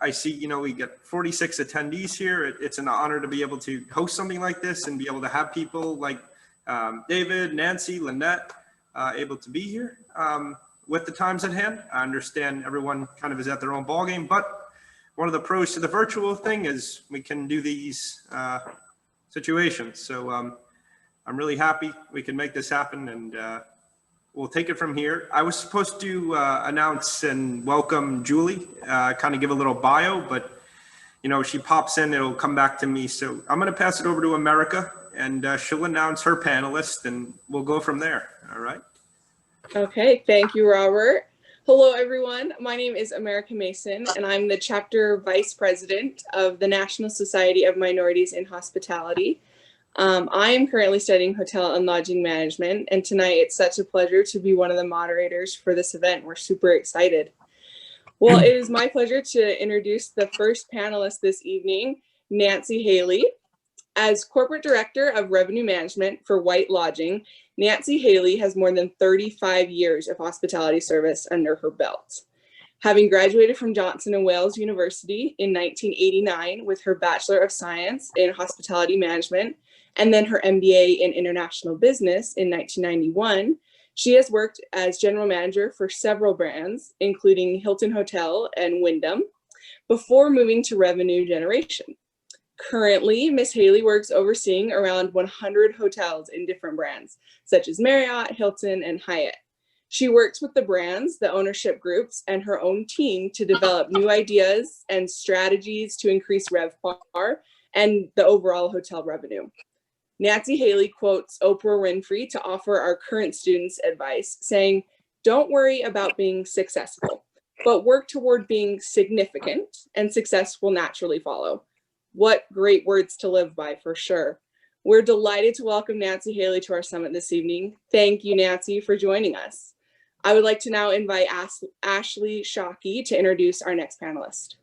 I see, you know, we get 46 attendees here. It's an honor to be able to host something like this and be able to have people like David, Nancy, Lynette able to be here with the times at hand. I understand everyone kind of is at their own ballgame, but one of the pros to the virtual thing is we can do these situations. So I'm really happy we can make this happen, and we'll take it from here. I was supposed to announce and welcome Julie, kind of give a little bio, but you know, she pops in, it'll come back to me. So I'm going to pass it over to America, and she'll announce her panelist, and we'll go from there. All right. Okay, thank you, Robert. Hello, everyone. My name is America Mason, and I'm the chapter vice president of the National Society of Minorities in Hospitality. I am currently studying hotel and lodging management, and tonight it's such a pleasure to be one of the moderators for this event. We're super excited. Well, it is my pleasure to introduce the first panelist this evening, Nanci Haley. As Corporate Director of Revenue Management for White Lodging, Nanci Haley has more than 35 years of hospitality service under her belt. Having graduated from Johnson & Wales University in 1989 with her Bachelor of Science in Hospitality Management and then her MBA in International Business in 1991, she has worked as general manager for several brands, including Hilton Hotel and Wyndham, before moving to revenue generation. Currently, Ms. Haley works overseeing around 100 hotels in different brands, such as Marriott, Hilton, and Hyatt. She works with the brands, the ownership groups, and her own team to develop new ideas and strategies to increase RevPAR and the overall hotel revenue. Nanci Haley quotes Oprah Winfrey to offer our current students advice, saying, "Don't worry about being successful, but work toward being significant, and success will naturally follow." What great words to live by, for sure. We're delighted to welcome Nanci Haley to our summit this evening. Thank you, Nanci, for joining us. I would like to now invite Ashleigh Zschoche to introduce our next panelist.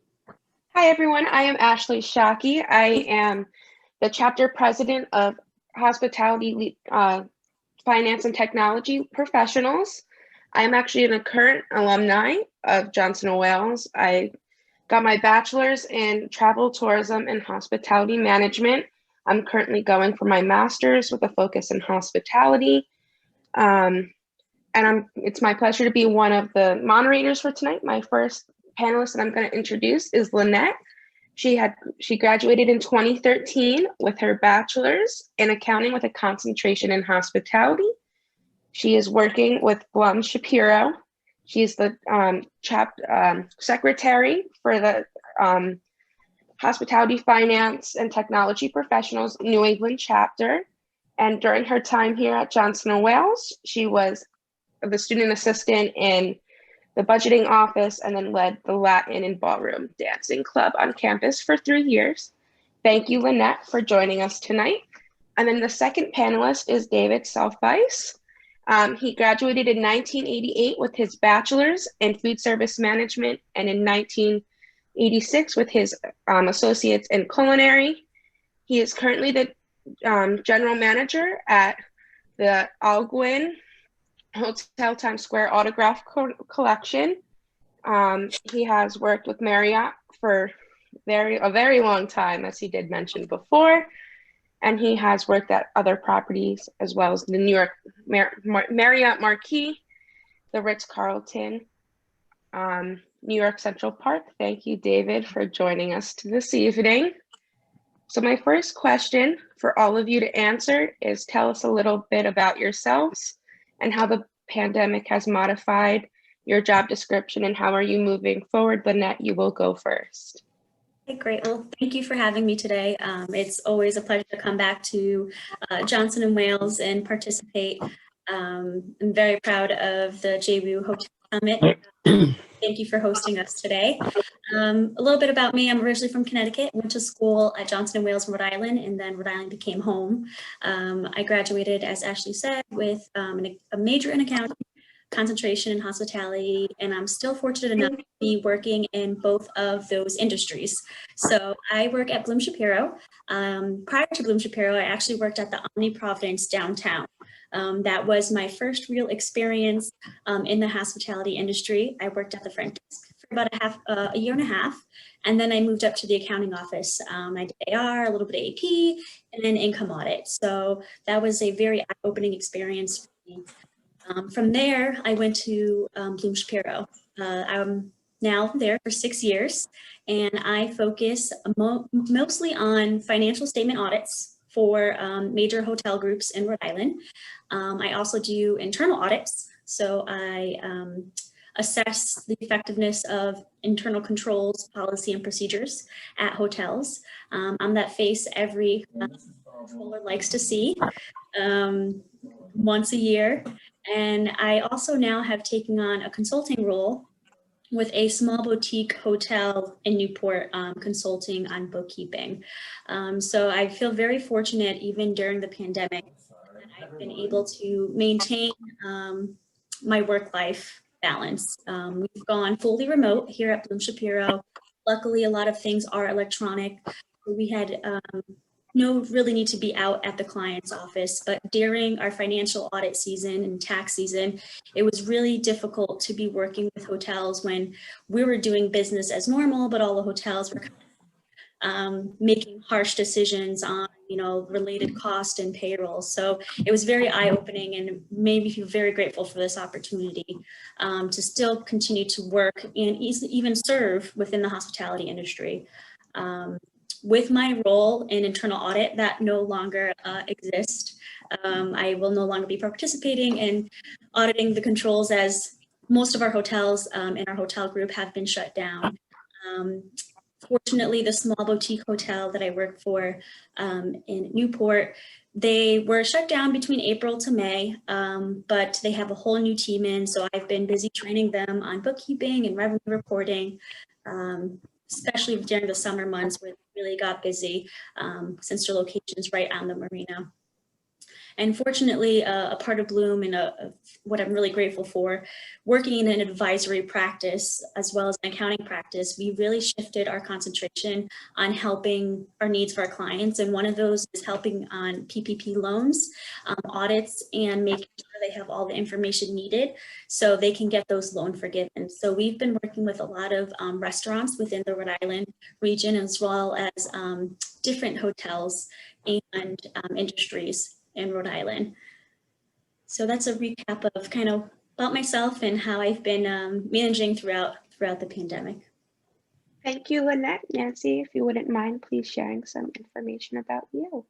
Hi, everyone. I am Ashleigh Zschoche. I am the chapter president of Hospitality Finance and Technology Professionals. I am actually a current alumni of Johnson & Wales. I got my bachelor's in travel, tourism, and hospitality management. I'm currently going for my master's with a focus in hospitality. It's my pleasure to be one of the moderators for tonight. My first panelist that I'm going to introduce is Lynette. She graduated in 2013 with her bachelor's in accounting with a concentration in hospitality. She is working with blumshapiro. She's the secretary for the Hospitality Finance and Technology Professionals New England chapter. And during her time here at Johnson & Wales, she was the student assistant in the budgeting office and then led the Latin and ballroom dancing club on campus for 3 years. Thank you, Lynette, for joining us tonight. And then the second panelist is David Salcfas. He graduated in 1988 with his bachelor's in food service management and in 1986 with his associates in culinary. He is currently the general manager at the Algwin Hotel Times Square Autograph Collection. He has worked with Marriott for a very long time, as he did mention before. And he has worked at other properties as well as the New York Marriott Marquis, the Ritz-Carlton, New York Central Park. Thank you, David, for joining us this evening. So my first question for all of you to answer is, tell us a little bit about yourselves and how the pandemic has modified your job description and how are you moving forward. Lynette, you will go first. Okay, great. Well, thank you for having me today. It's always a pleasure to come back to Johnson & Wales and participate. I'm very proud of the JWU Hotel Summit. Thank you for hosting us today. A little bit about me. I'm originally from Connecticut, went to school at Johnson & Wales in Rhode Island, and then Rhode Island became home. I graduated, as Ashleigh said, with a major in accounting, concentration in hospitality, and I'm still fortunate enough to be working in both of those industries. So I work at Bloom Shapiro. Prior to Bloom Shapiro, I actually worked at the Omni Providence downtown. That was my first real experience in the hospitality industry. I worked at the front desk for about a year and a half. And then I moved up to the accounting office. I did AR, a little bit of AP, and then income audit. So that was a very eye-opening experience for me. From there, I went to Bloom Shapiro. I'm now there for 6 years, and I focus mostly on financial statement audits for major hotel groups in Rhode Island. I also do internal audits. So I assess the effectiveness of internal controls, policy, and procedures at hotels. I'm that face every controller likes to see once a year. And I also now have taken on a consulting role with a small boutique hotel in Newport, consulting on bookkeeping. So I feel very fortunate, even during the pandemic, that I've been able to maintain my work-life balance. We've gone fully remote here at Bloom Shapiro. Luckily, a lot of things are electronic. We had no really need to be out at the client's office, but during our financial audit season and tax season, it was really difficult to be working with hotels when we were doing business as normal, but all the hotels were making harsh decisions on, related cost and payroll. So it was very eye-opening and made me feel very grateful for this opportunity to still continue to work and even serve within the hospitality industry. With my role in internal audit, that no longer exists. I will no longer be participating in auditing the controls, as most of our hotels in our hotel group have been shut down. Fortunately, the small boutique hotel that I work for in Newport, they were shut down between April to May, but they have a whole new team in. So I've been busy training them on bookkeeping and revenue reporting, especially during the summer months where they really got busy since their location's right on the marina. And fortunately, a part of Bloom and what I'm really grateful for, working in an advisory practice as well as an accounting practice, we really shifted our concentration on helping our needs for our clients. And one of those is helping on PPP loans, audits, and making sure they have all the information needed so they can get those loan forgiven. So we've been working with a lot of restaurants within the Rhode Island region, as well as different hotels and industries in Rhode Island. So that's a recap of kind of about myself and how I've been managing throughout the pandemic. Thank you, Lynette. Nanci, if you wouldn't mind, please sharing some information about you.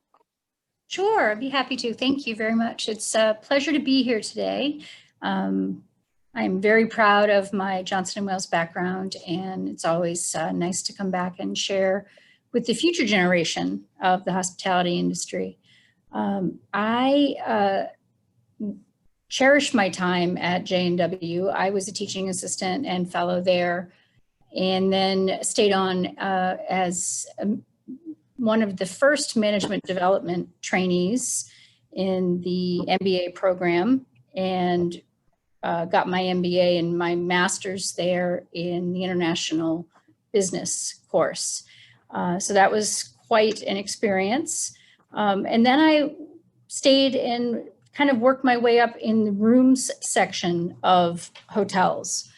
Sure, I'd be happy to. Thank you very much. It's a pleasure to be here today. I'm very proud of my Johnson & Wales background, and it's always nice to come back and share with the future generation of the hospitality industry. I cherish my time at J&W. I was a teaching assistant and fellow there, and then stayed on as one of the first management development trainees in the MBA program, and got my MBA and my master's there in the international business course. So that was quite an experience. And then I stayed and kind of worked my way up in the rooms section of hotels.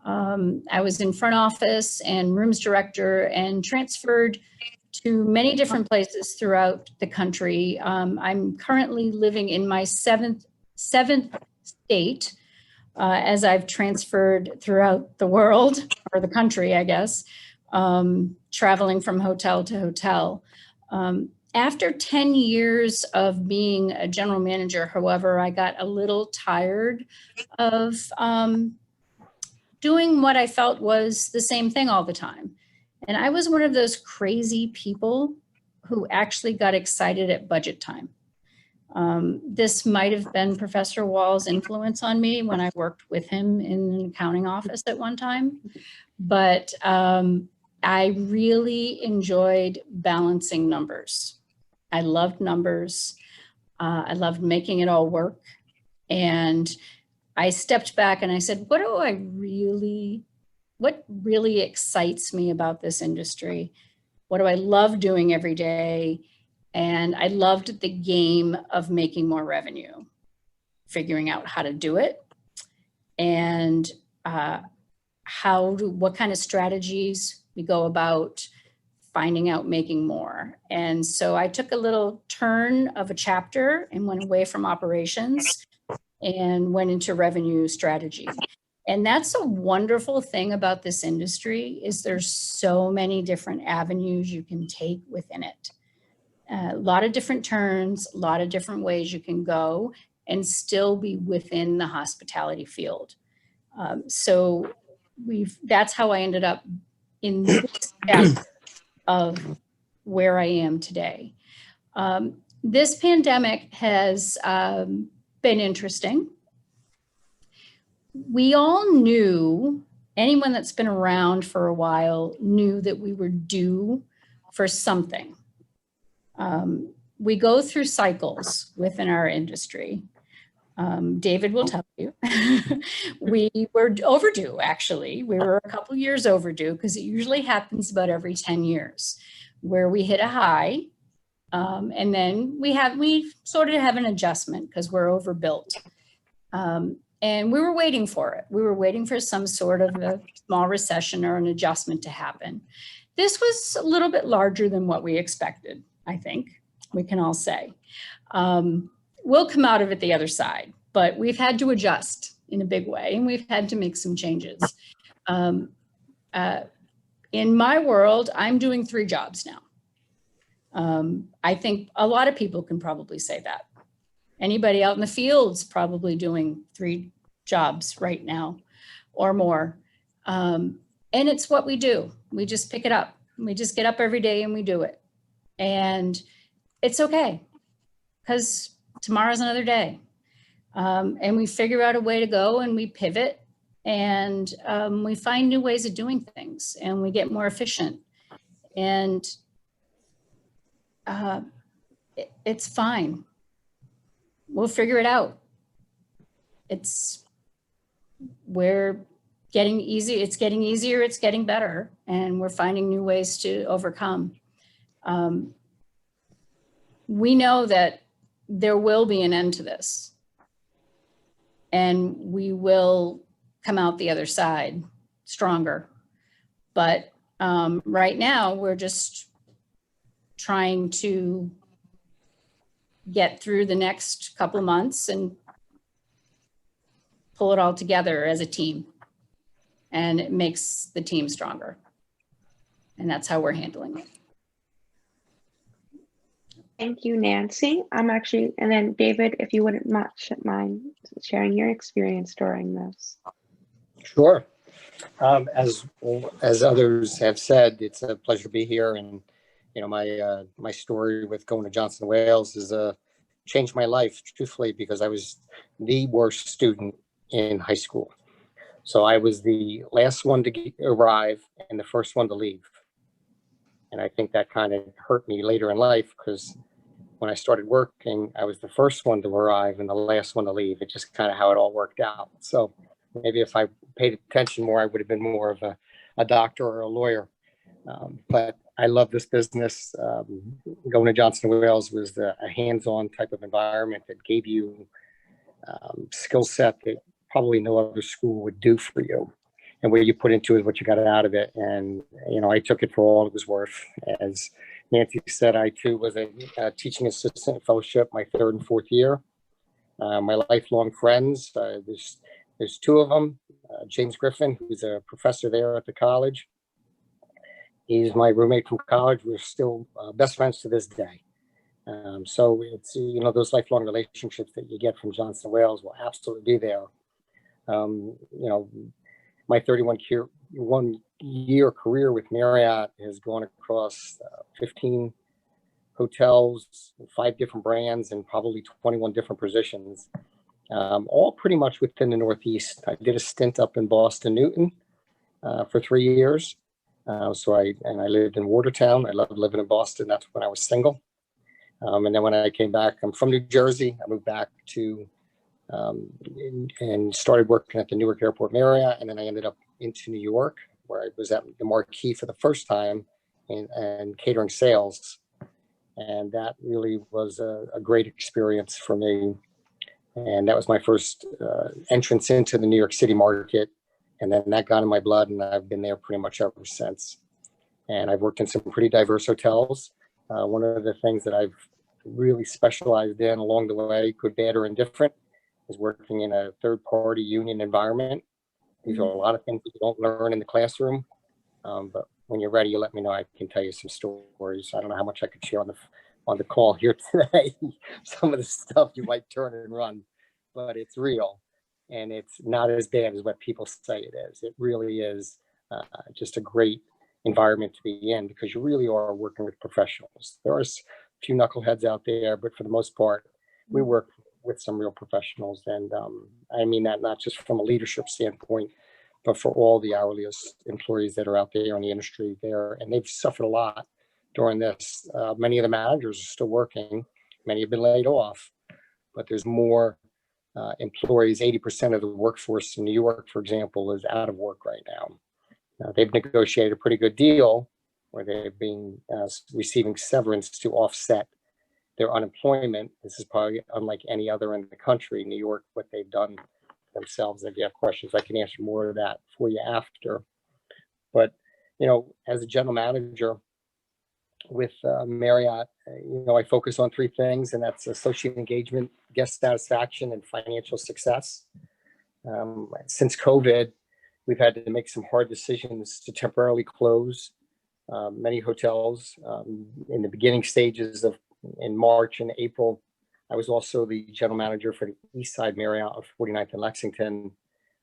I was in front office and rooms director and transferred to many different places throughout the country. I'm currently living in my seventh state as I've transferred throughout the world, or the country, I guess, traveling from hotel to hotel. After 10 years of being a general manager, however, I got a little tired of doing what I felt was the same thing all the time. And I was one of those crazy people who actually got excited at budget time. This might have been Professor Wall's influence on me when I worked with him in an accounting office at one time. But I really enjoyed balancing numbers. I loved numbers. I loved making it all work. And I stepped back and I said, what really excites me about this industry? What do I love doing every day? And I loved the game of making more revenue, figuring out how to do it. And what kind of strategies we go about finding out making more. And so I took a little turn of a chapter and went away from operations and went into revenue strategy. And that's a wonderful thing about this industry, is there's so many different avenues you can take within it. A lot of different turns, a lot of different ways you can go and still be within the hospitality field. So that's how I ended up in this step of where I am today. This pandemic has been interesting. We all knew, anyone that's been around for a while knew that we were due for something. We go through cycles within our industry. David will tell you. We were overdue, actually. We were a couple years overdue, because it usually happens about every 10 years, where we hit a high, and then we sort of have an adjustment because we're overbuilt. And we were waiting for it. We were waiting for some sort of a small recession or an adjustment to happen. This was a little bit larger than what we expected, I think we can all say. We'll come out of it the other side, but we've had to adjust in a big way, and we've had to make some changes. In my world, I'm doing 3 jobs now. I think a lot of people can probably say that. Anybody out in the field's probably doing 3 jobs right now or more. And it's what we do. We just pick it up. We just get up every day and we do it. And it's okay, because tomorrow's another day. And we figure out a way to go, and we pivot, and we find new ways of doing things, and we get more efficient. And it's fine. We'll figure it out. We're getting easy. It's getting easier. It's getting better. And we're finding new ways to overcome. We know that there will be an end to this, and we will come out the other side stronger. But right now, we're just trying to get through the next couple of months and pull it all together as a team. And it makes the team stronger. And that's how we're handling it. Thank you, Nancy. And then David, if you wouldn't mind sharing your experience during this. Sure. As others have said, it's a pleasure to be here. And, you know, my story with going to Johnson & Wales is changed my life, truthfully, because I was the worst student in high school. So I was the last one to arrive and the first one to leave. And I think that kind of hurt me later in life, because when I started working, I was the first one to arrive and the last one to leave. It's just kind of how it all worked out. So maybe if I paid attention more, I would have been more of a doctor or a lawyer. But I love this business. Going to Johnson & Wales was a hands-on type of environment that gave you skill set that probably no other school would do for you. And what you put into it, what you got out of it. And, you know, I took it for all it was worth. As Nancy said, I too was a teaching assistant fellowship my 3rd and 4th year. My lifelong friends, there's 2 of them. James Griffin, who's a professor there at the college. He's my roommate from college. We're still best friends to this day. So it's, you know, those lifelong relationships that you get from Johnson & Wales will absolutely be there. You know, my 31-year career with Marriott has gone across 15 hotels, 5 different brands, and probably 21 different positions, all pretty much within the Northeast. I did a stint up in Boston, Newton, for 3 years. So I lived in Watertown. I loved living in Boston. That's when I was single. And then when I came back, I'm from New Jersey. I moved back to and started working at the Newark Airport Marriott. And then I ended up into New York, where I was at the Marquis for the first time and catering sales. And that really was a great experience for me. And that was my first entrance into the New York City market. And then that got in my blood, and I've been there pretty much ever since. And I've worked in some pretty diverse hotels. One of the things that I've really specialized in along the way, good, bad, or indifferent, is working in a third-party union environment. These are a lot of things that you don't learn in the classroom, but when you're ready, you let me know. I can tell you some stories. I don't know how much I could share on the call here today. Some of the stuff you might turn and run, but it's real, and it's not as bad as what people say it is. It really is just a great environment to be in, because you really are working with professionals. There are a few knuckleheads out there, but for the most part, we work with some real professionals. And I mean that not just from a leadership standpoint, but for all the hourly employees that are out there in the industry there. And they've suffered a lot during this. Many of the managers are still working. Many have been laid off, but there's more employees. 80% of the workforce in New York, for example, is out of work right now. They've negotiated a pretty good deal where they've been receiving severance to offset their unemployment. This is probably unlike any other in the country. New York, what they've done themselves. If you have questions, I can answer more of that for you after. But, you know, as a general manager with Marriott, you know, I focus on three things, and that's associate engagement, guest satisfaction, and financial success. Since COVID, we've had to make some hard decisions to temporarily close many hotels in the beginning stages in March and April. I was also the general manager for the East Side Marriott of 49th and Lexington.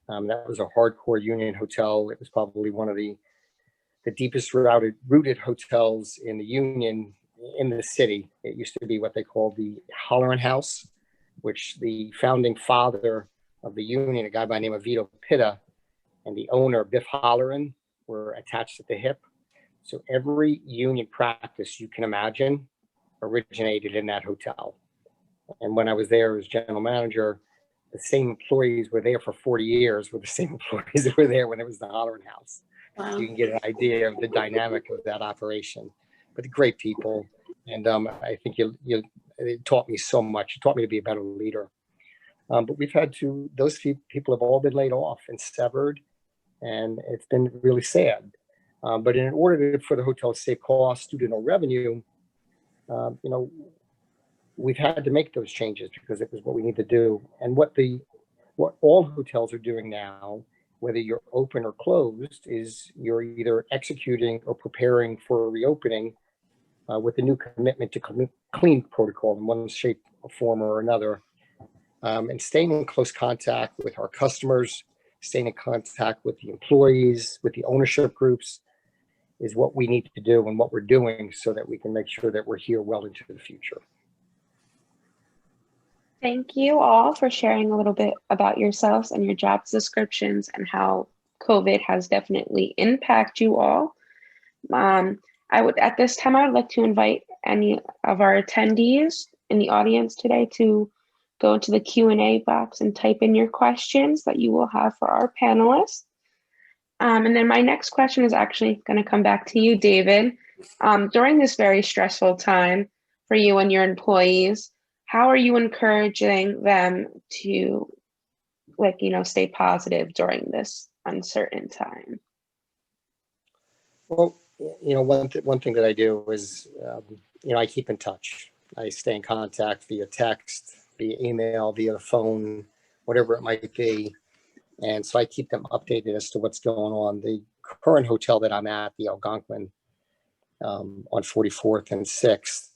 That was a hardcore union hotel. It was probably one of the deepest rooted hotels in the union in the city. It used to be what they called the Holleran House, which the founding father of the union, a guy by the name of Vito Pitta, and the owner, Biff Holleran, were attached at the hip. So every union practice you can imagine originated in that hotel. And when I was there as general manager, the same employees were there for 40 years were the same employees that were there when it was the Holleran House. Wow. So you can get an idea of the dynamic of that operation. But great people. And I think it taught me so much. It taught me to be a better leader. But we've had those few people have all been laid off and severed. And it's been really sad. But in order for the hotel to save costs due to no revenue, you know, we've had to make those changes because it was what we need to do. And what all hotels are doing now, whether you're open or closed, is you're either executing or preparing for a reopening with a new commitment to clean protocol in one shape, form, or another, and staying in close contact with our customers, staying in contact with the employees, with the ownership groups, is what we need to do and what we're doing so that we can make sure that we're here well into the future. Thank you all for sharing a little bit about yourselves and your job descriptions and how COVID has definitely impacted you all. At this time, I would like to invite any of our attendees in the audience today to go into the Q&A box and type in your questions that you will have for our panelists. And then my next question is actually going to come back to you, David. During this very stressful time for you and your employees, how are you encouraging them to, stay positive during this uncertain time? Well, one thing that I do is, I keep in touch. I stay in contact via text, via email, via phone, whatever it might be. And so I keep them updated as to what's going on. The current hotel that I'm at, the Algonquin, on 44th and 6th,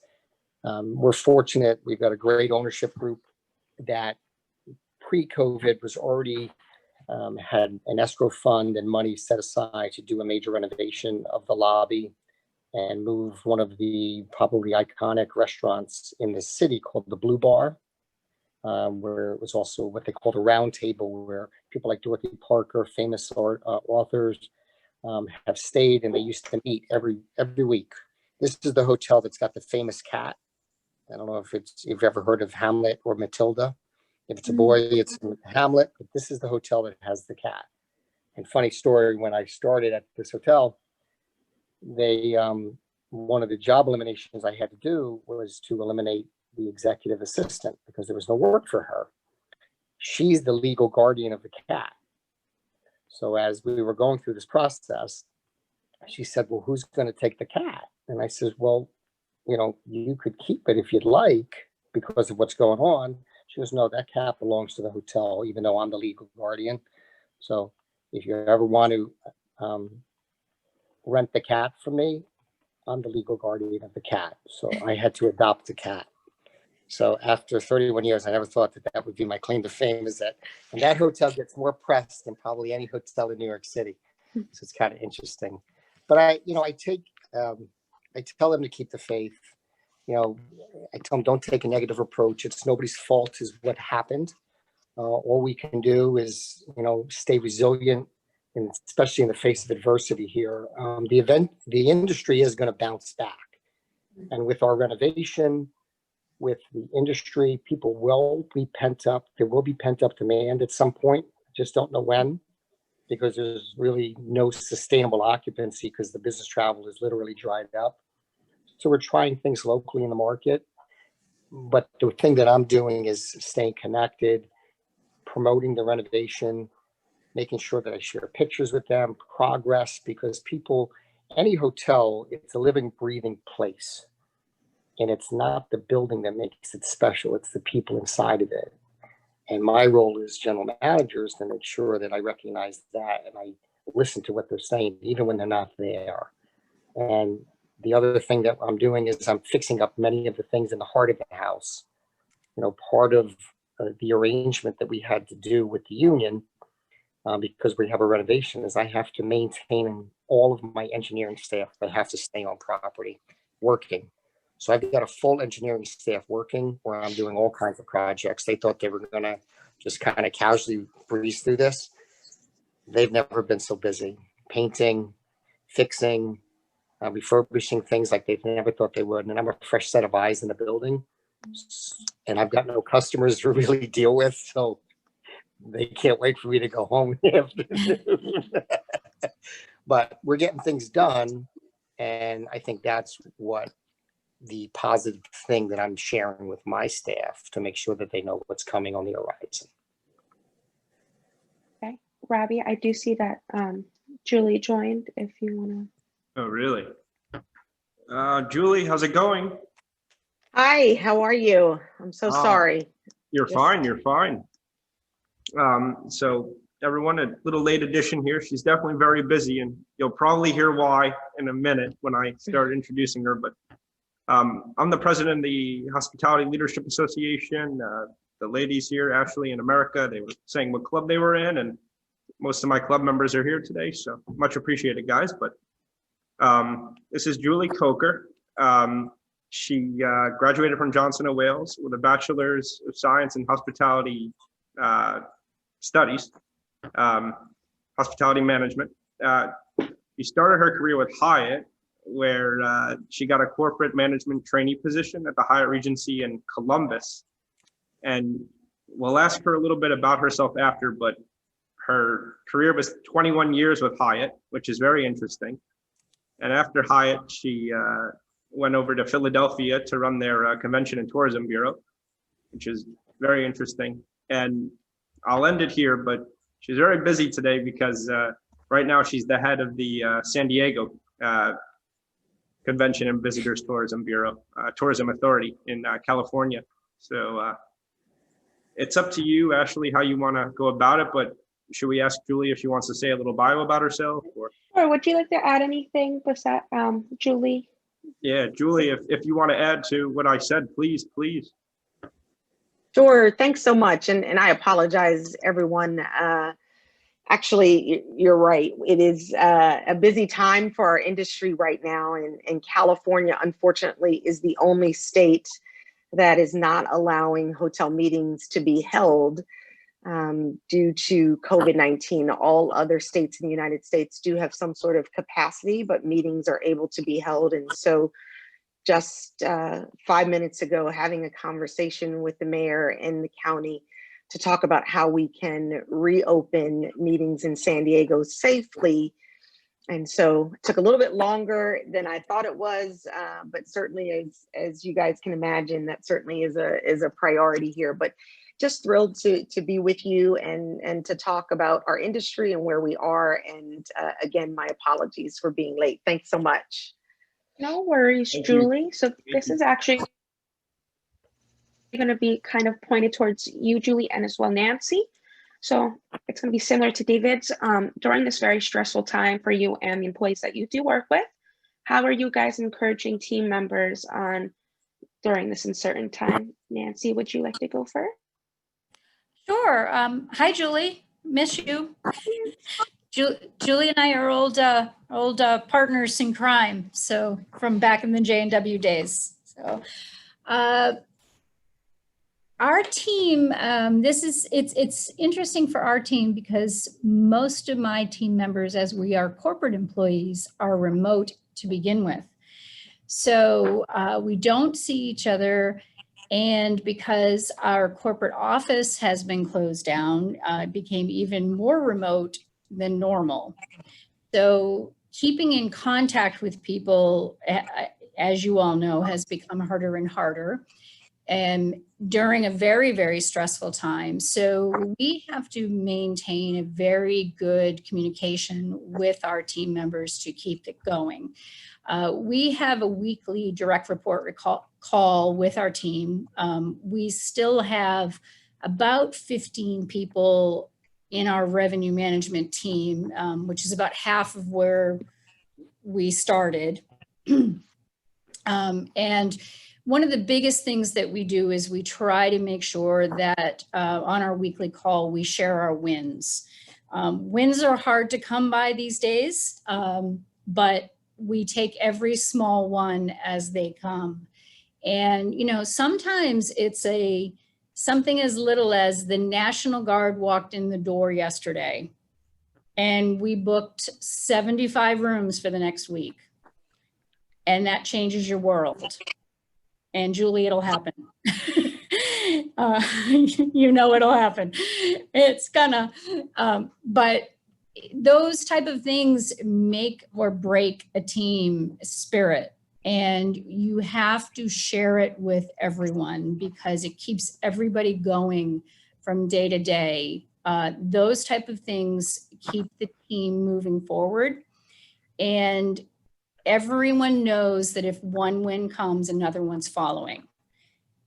we're fortunate. We've got a great ownership group that pre-COVID was already had an escrow fund and money set aside to do a major renovation of the lobby and move one of the probably iconic restaurants in the city called the Blue Bar, where it was also what they called a round table, where people like Dorothy Parker, famous authors, have stayed, and they used to meet every week. This is the hotel that's got the famous cat. I don't know if you've ever heard of Hamlet or Matilda. If it's a boy, it's Hamlet, but this is the hotel that has the cat. And funny story, when I started at this hotel, they one of the job eliminations I had to do was to eliminate the executive assistant because there was no work for her. She's the legal guardian of the cat. So as we were going through this process, she said, well, who's going to take the cat? And I said, well, you know, you could keep it if you'd like because of what's going on. She goes, no, that cat belongs to the hotel, even though I'm the legal guardian. So if you ever want to rent the cat from me, I'm the legal guardian of the cat. So I had to adopt the cat. So after 31 years, I never thought that that would be my claim to fame, is that, and that hotel gets more press than probably any hotel in New York City. So it's kind of interesting. But I tell them to keep the faith. You know, I tell them don't take a negative approach. It's nobody's fault is what happened. All we can do is, you know, stay resilient, and especially in the face of adversity here. The industry is going to bounce back. And with our renovation, with the industry, people will be pent up. There will be pent up demand at some point. Just don't know when, because there's really no sustainable occupancy because the business travel is literally dried up. So we're trying things locally in the market. But the thing that I'm doing is staying connected, promoting the renovation, making sure that I share pictures with them, progress, because people, any hotel, it's a living, breathing place. And it's not the building that makes it special, it's the people inside of it. And my role as general manager is to make sure that I recognize that and I listen to what they're saying, even when they're not there. And the other thing that I'm doing is I'm fixing up many of the things in the heart of the house. You know, part of the arrangement that we had to do with the union, because we have a renovation, is I have to maintain all of my engineering staff that have to stay on property working. So I've got a full engineering staff working where I'm doing all kinds of projects. They thought they were going to just kind of casually breeze through this. They've never been so busy painting, fixing, refurbishing things like they've never thought they would. And I'm a fresh set of eyes in the building. And I've got no customers to really deal with. So they can't wait for me to go home in the afternoon. But we're getting things done. And I think that's what the positive thing that I'm sharing with my staff to make sure that they know what's coming on the horizon. Okay, Robbie, I do see that Julie joined. If you want to. Oh, really? Julie, how's it going? Hi, how are you? I'm so sorry. You're fine. You're fine. So everyone, a little late addition here. She's definitely very busy, and you'll probably hear why in a minute when I start introducing her. But I'm the president of the Hospitality Leadership Association. The ladies here, Ashleigh and America, they were saying what club they were in, and most of my club members are here today. So much appreciated, guys. But this is Julie Coker. She graduated from Johnson & Wales with a Bachelor's of Science in Hospitality Studies, Hospitality Management. She started her career with Hyatt, where she got a corporate management trainee position at the Hyatt Regency in Columbus. And we'll ask her a little bit about herself after, but her career was 21 years with Hyatt, which is very interesting. And after Hyatt, she went over to Philadelphia to run their Convention and Tourism Bureau, which is very interesting. And I'll end it here, but she's very busy today because right now she's the head of the San Diego Convention and Visitors Tourism Bureau, Tourism Authority in California. So it's up to you, Ashleigh, how you want to go about it, but should we ask Julie if she wants to say a little bio about herself? Or would you like to add anything besides Julie? Yeah, Julie, if you want to add to what I said, please. Sure, thanks so much. And I apologize, everyone. Actually, you're right. It is a busy time for our industry right now. And California, unfortunately, is the only state that is not allowing hotel meetings to be held due to COVID-19. All other states in the United States do have some sort of capacity, but meetings are able to be held. And so just 5 minutes ago, having a conversation with the mayor and the county to talk about how we can reopen meetings in San Diego safely. And so it took a little bit longer than I thought it was, but certainly as you guys can imagine, that certainly is a priority here. But just thrilled to be with you and to talk about our industry and where we are. And again, my apologies for being late. Thanks so much. No worries, Thank you. Julie. So this is actually going to be kind of pointed towards you, Julie, and as well, Nanci. So it's going to be similar to David's. During this very stressful time for you and the employees that you do work with, how are you guys encouraging team members on during this uncertain time? Nanci, would you like to go first? Sure. Hi, Julie. Miss you. Julie and I are old partners in crime. So from back in the J&W days. So our team, it's interesting for our team because most of my team members, as we are corporate employees, are remote to begin with. So we don't see each other. And because our corporate office has been closed down, it became even more remote than normal. So keeping in contact with people, as you all know, has become harder and harder, and during a very, very stressful time. So we have to maintain a very good communication with our team members to keep it going. We have a weekly direct report call with our team. We still have about 15 people in our revenue management team, which is about half of where we started. And one of the biggest things that we do is we try to make sure that on our weekly call, we share our wins. Wins are hard to come by these days, but we take every small one as they come. And, you know, sometimes it's something as little as the National Guard walked in the door yesterday and we booked 75 rooms for the next week. And that changes your world. And Julie, it'll happen. You know, it'll happen. It's gonna, but those type of things make or break a team spirit. And you have to share it with everyone because it keeps everybody going from day to day. Those type of things keep the team moving forward. And everyone knows that if one win comes, another one's following.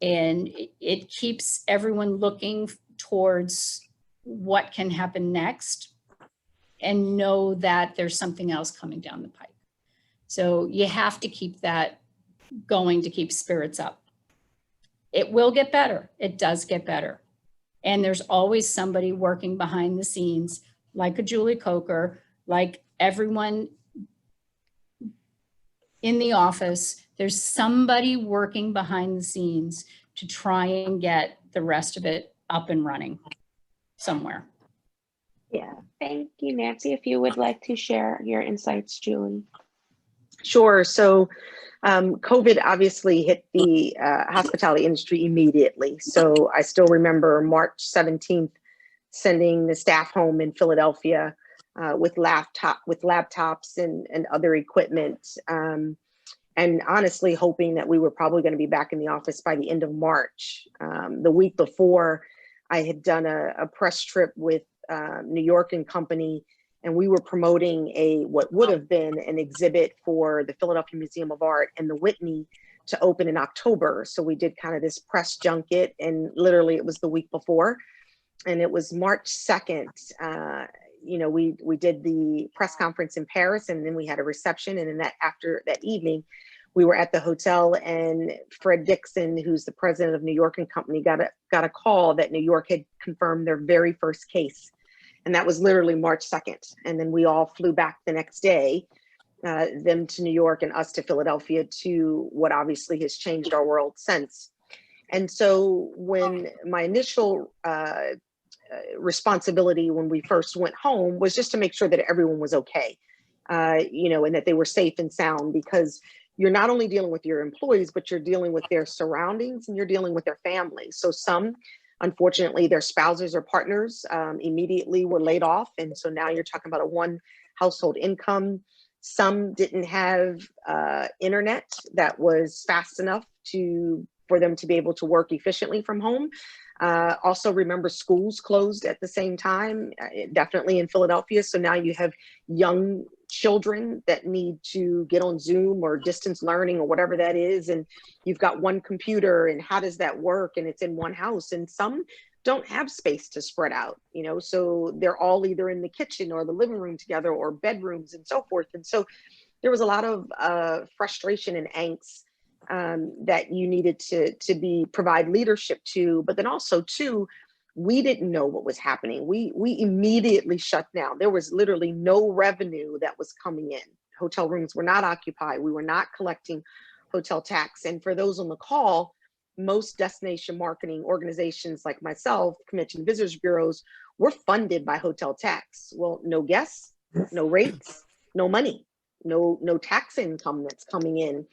And it keeps everyone looking towards what can happen next and know that there's something else coming down the pipe. So you have to keep that going to keep spirits up. It will get better. It does get better. And there's always somebody working behind the scenes, like a Julie Coker, like everyone in the office. There's somebody working behind the scenes to try and get the rest of it up and running somewhere. Yeah, thank you, Nanci. If you would like to share your insights, Julie. Sure. So COVID obviously hit the hospitality industry immediately. So I still remember March 17th, sending the staff home in Philadelphia with laptops and other equipment. And honestly, hoping that we were probably going to be back in the office by the end of March. The week before, I had done a press trip with New York and Company, and we were promoting what would have been an exhibit for the Philadelphia Museum of Art and the Whitney to open in October. So we did kind of this press junket, and literally it was the week before, and it was March 2nd. You know, we did the press conference in Paris, and then we had a reception, and then after that evening, we were at the hotel, and Fred Dixon, who's the president of New York and Company, got a call that New York had confirmed their very first case. And that was literally March 2nd. And then we all flew back the next day, them to New York and us to Philadelphia, to what obviously has changed our world since. And so when my initial responsibility when we first went home was just to make sure that everyone was okay, you know, and that they were safe and sound, because you're not only dealing with your employees, but you're dealing with their surroundings and you're dealing with their families. So some, unfortunately, their spouses or partners immediately were laid off. And so now you're talking about a one household income. Some didn't have internet that was fast enough to for them to be able to work efficiently from home. Also, remember, schools closed at the same time, definitely in Philadelphia. So now you have young children that need to get on Zoom or distance learning or whatever that is. And you've got one computer, and how does that work? And it's in one house. And some don't have space to spread out, you know, so they're all either in the kitchen or the living room together or bedrooms and so forth. And so there was a lot of frustration and angst that you needed to provide leadership to, but then also too, we didn't know what was happening. We immediately shut down. There was literally no revenue that was coming in. Hotel rooms were not occupied. We were not collecting hotel tax. And for those on the call, most destination marketing organizations like myself, convention visitors bureaus, were funded by hotel tax. Well, no guests, no rates, no money, no tax income that's coming in.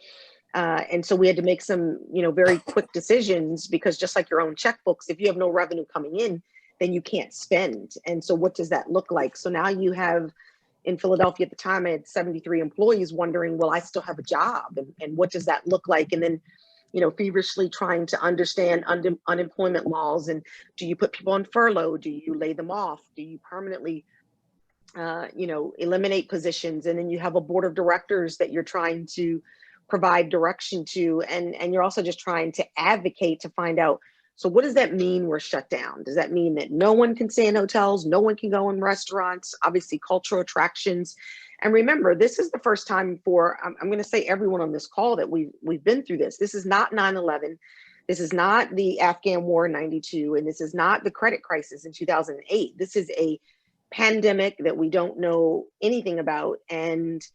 And so we had to make some, you know, very quick decisions, because just like your own checkbooks, if you have no revenue coming in, then you can't spend. And so what does that look like? So now you have, in Philadelphia at the time, I had 73 employees wondering, well, I still have a job, and what does that look like? And then, you know, feverishly trying to understand unemployment laws, and do you put people on furlough? Do you lay them off? Do you permanently, you know, eliminate positions? And then you have a board of directors that you're trying to provide direction to, and you're also just trying to advocate to find out, so what does that mean we're shut down? Does that mean that no one can stay in hotels? No one can go in restaurants? Obviously cultural attractions. And remember, this is the first time for, I'm going to say everyone on this call, that we've been through this. This is not 9/11. This is not the Afghan war in 92. And this is not the credit crisis in 2008. This is a pandemic that we don't know anything about. And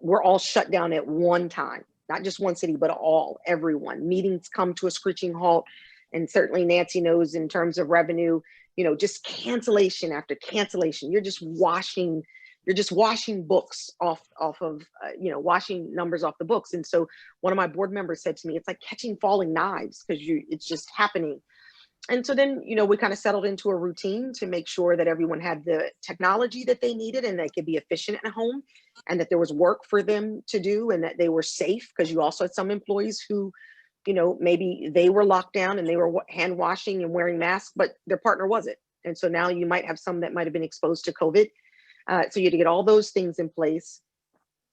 we're all shut down at one time, not just one city, but everyone. Meetings come to a screeching halt. And certainly Nanci knows, in terms of revenue, you know, just cancellation after cancellation. You're just washing books off of, you know, washing numbers off the books. And so one of my board members said to me, it's like catching falling knives, because it's just happening. And so then, you know, we kind of settled into a routine to make sure that everyone had the technology that they needed, and they could be efficient at home, and that there was work for them to do, and that they were safe, because you also had some employees who, you know, maybe they were locked down and they were hand washing and wearing masks, but their partner wasn't. And so now you might have some that might have been exposed to COVID. So you had to get all those things in place.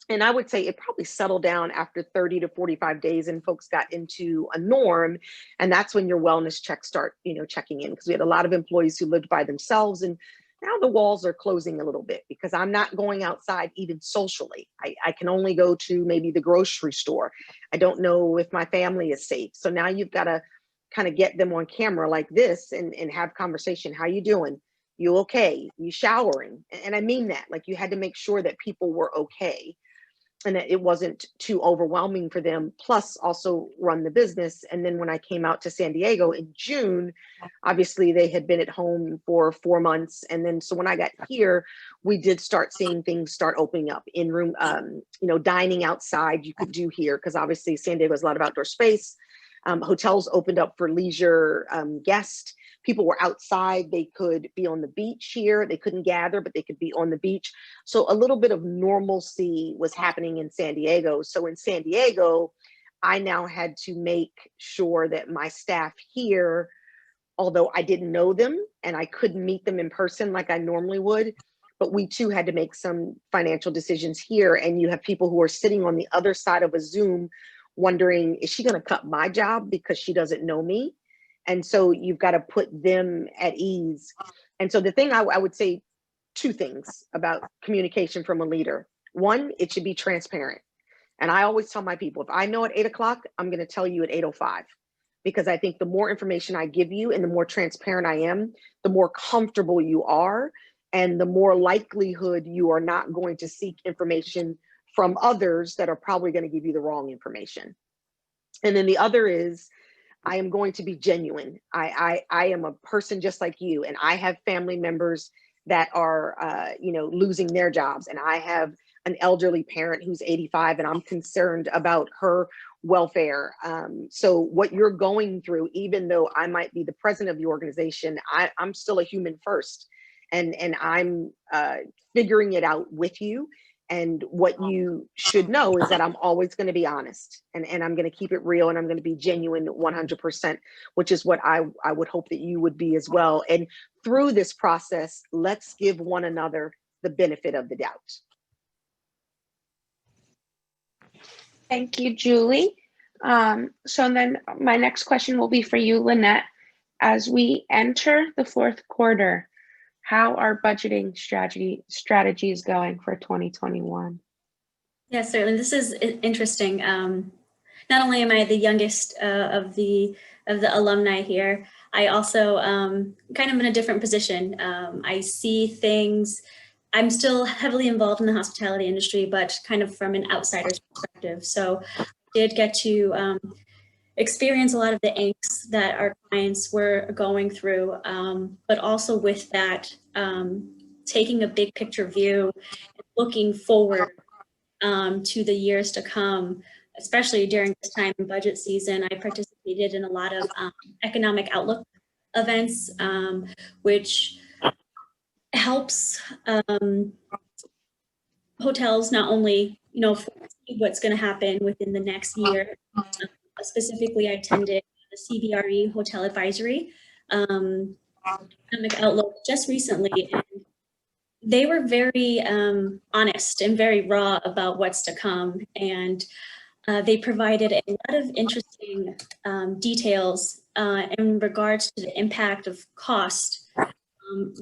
And I would say it probably settled down after 30 to 45 days, and folks got into a norm. And that's when your wellness checks start, you know, checking in, because we had a lot of employees who lived by themselves. And now the walls are closing a little bit, because I'm not going outside even socially. I can only go to maybe the grocery store. I don't know if my family is safe. So now you've got to kind of get them on camera like this, and have conversation. How you doing? You okay? You showering? And I mean that, like, you had to make sure that people were okay, and that it wasn't too overwhelming for them, plus also run the business. And then when I came out to San Diego in June, obviously they had been at home for 4 months. And then, so when I got here, we did start seeing things start opening up in room, you know, dining outside you could do here, because obviously San Diego has a lot of outdoor space. Hotels opened up for leisure guests. People were outside. They could be on the beach here. They couldn't gather, but they could be on the beach. So a little bit of normalcy was happening in San Diego. So in San Diego, I now had to make sure that my staff here, although I didn't know them and I couldn't meet them in person like I normally would, but we too had to make some financial decisions here. And you have people who are sitting on the other side of a Zoom wondering, is she going to cut my job because she doesn't know me? And so you've got to put them at ease. And so the thing I would say, two things about communication from a leader. One, it should be transparent. And I always tell my people, if I know at 8 o'clock, I'm going to tell you at 8:05, because I think the more information I give you and the more transparent I am, the more comfortable you are, and the more likelihood you are not going to seek information from others that are probably going to give you the wrong information. And then the other is, I am going to be genuine. I am a person just like you, and I have family members that are, you know, losing their jobs, and I have an elderly parent who's 85, and I'm concerned about her welfare. So what you're going through, even though I might be the president of the organization, I'm still a human first, and I'm figuring it out with you. And what you should know is that I'm always going to be honest, and I'm going to keep it real, and I'm going to be genuine 100%, which is what I would hope that you would be as well. And through this process, let's give one another the benefit of the doubt. Thank you, Julie. So then my next question will be for you, Lynette. As we enter the fourth quarter, how are budgeting strategies going for 2021? Yes, certainly. This is interesting. Not only am I the youngest of the alumni here, I also kind of in a different position. I see things. I'm still heavily involved in the hospitality industry, but kind of from an outsider's perspective. So I did get to experience a lot of the angst that our clients were going through, but also with that, taking a big picture view, looking forward to the years to come, especially during this time in budget season. I participated in a lot of economic outlook events, which helps hotels not only, foresee what's going to happen within the next year. Specifically, I attended the CBRE Hotel Advisory economic outlook just recently, and they were very honest and very raw about what's to come, and they provided a lot of interesting details in regards to the impact of cost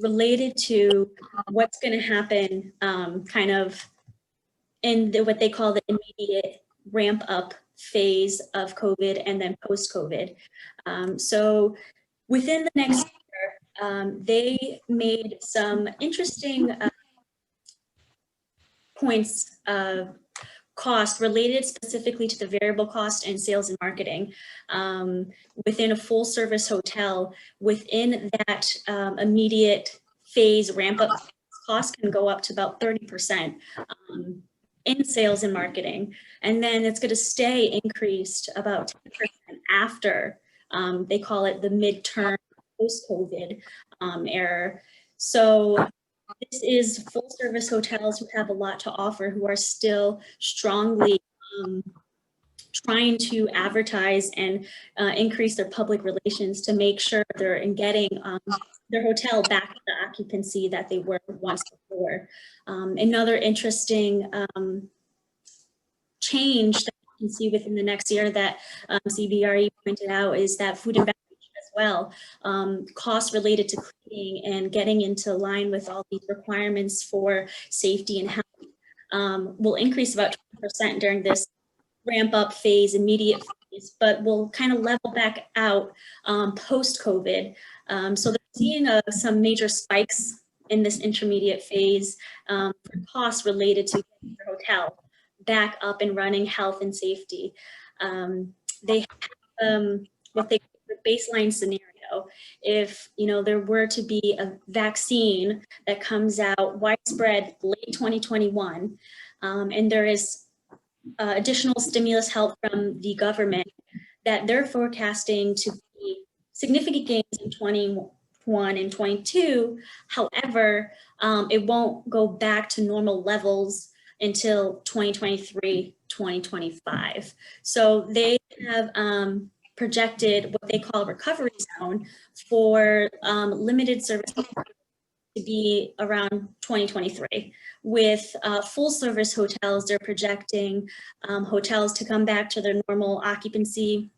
related to what's going to happen kind of in what they call the immediate ramp up phase of COVID and then post-COVID. So within the next year, they made some interesting points of cost related specifically to the variable cost and sales and marketing. Within a full service hotel, within that immediate phase ramp up, cost can go up to about 30%. In sales and marketing, and then it's going to stay increased about 10% after they call it the midterm post-COVID era. So this is full service hotels who have a lot to offer, who are still strongly trying to advertise and increase their public relations to make sure they're getting their hotel back to the occupancy that they were once before. Another interesting change that you can see within the next year that CBRE pointed out is that food and beverage as well, costs related to cleaning and getting into line with all these requirements for safety and health will increase about 20% during this ramp up phase, immediate phase, but will kind of level back out post-COVID. So they're seeing some major spikes in this intermediate phase for costs related to getting your hotel back up and running, health and safety. They have what they call the baseline scenario. If there were to be a vaccine that comes out widespread late 2021, and there is additional stimulus help from the government, that they're forecasting to be significant gains in 21 and 22. However, it won't go back to normal levels until 2023, 2025. So they have projected what they call recovery zone for limited service to be around 2023. With full service hotels, they're projecting hotels to come back to their normal occupancy,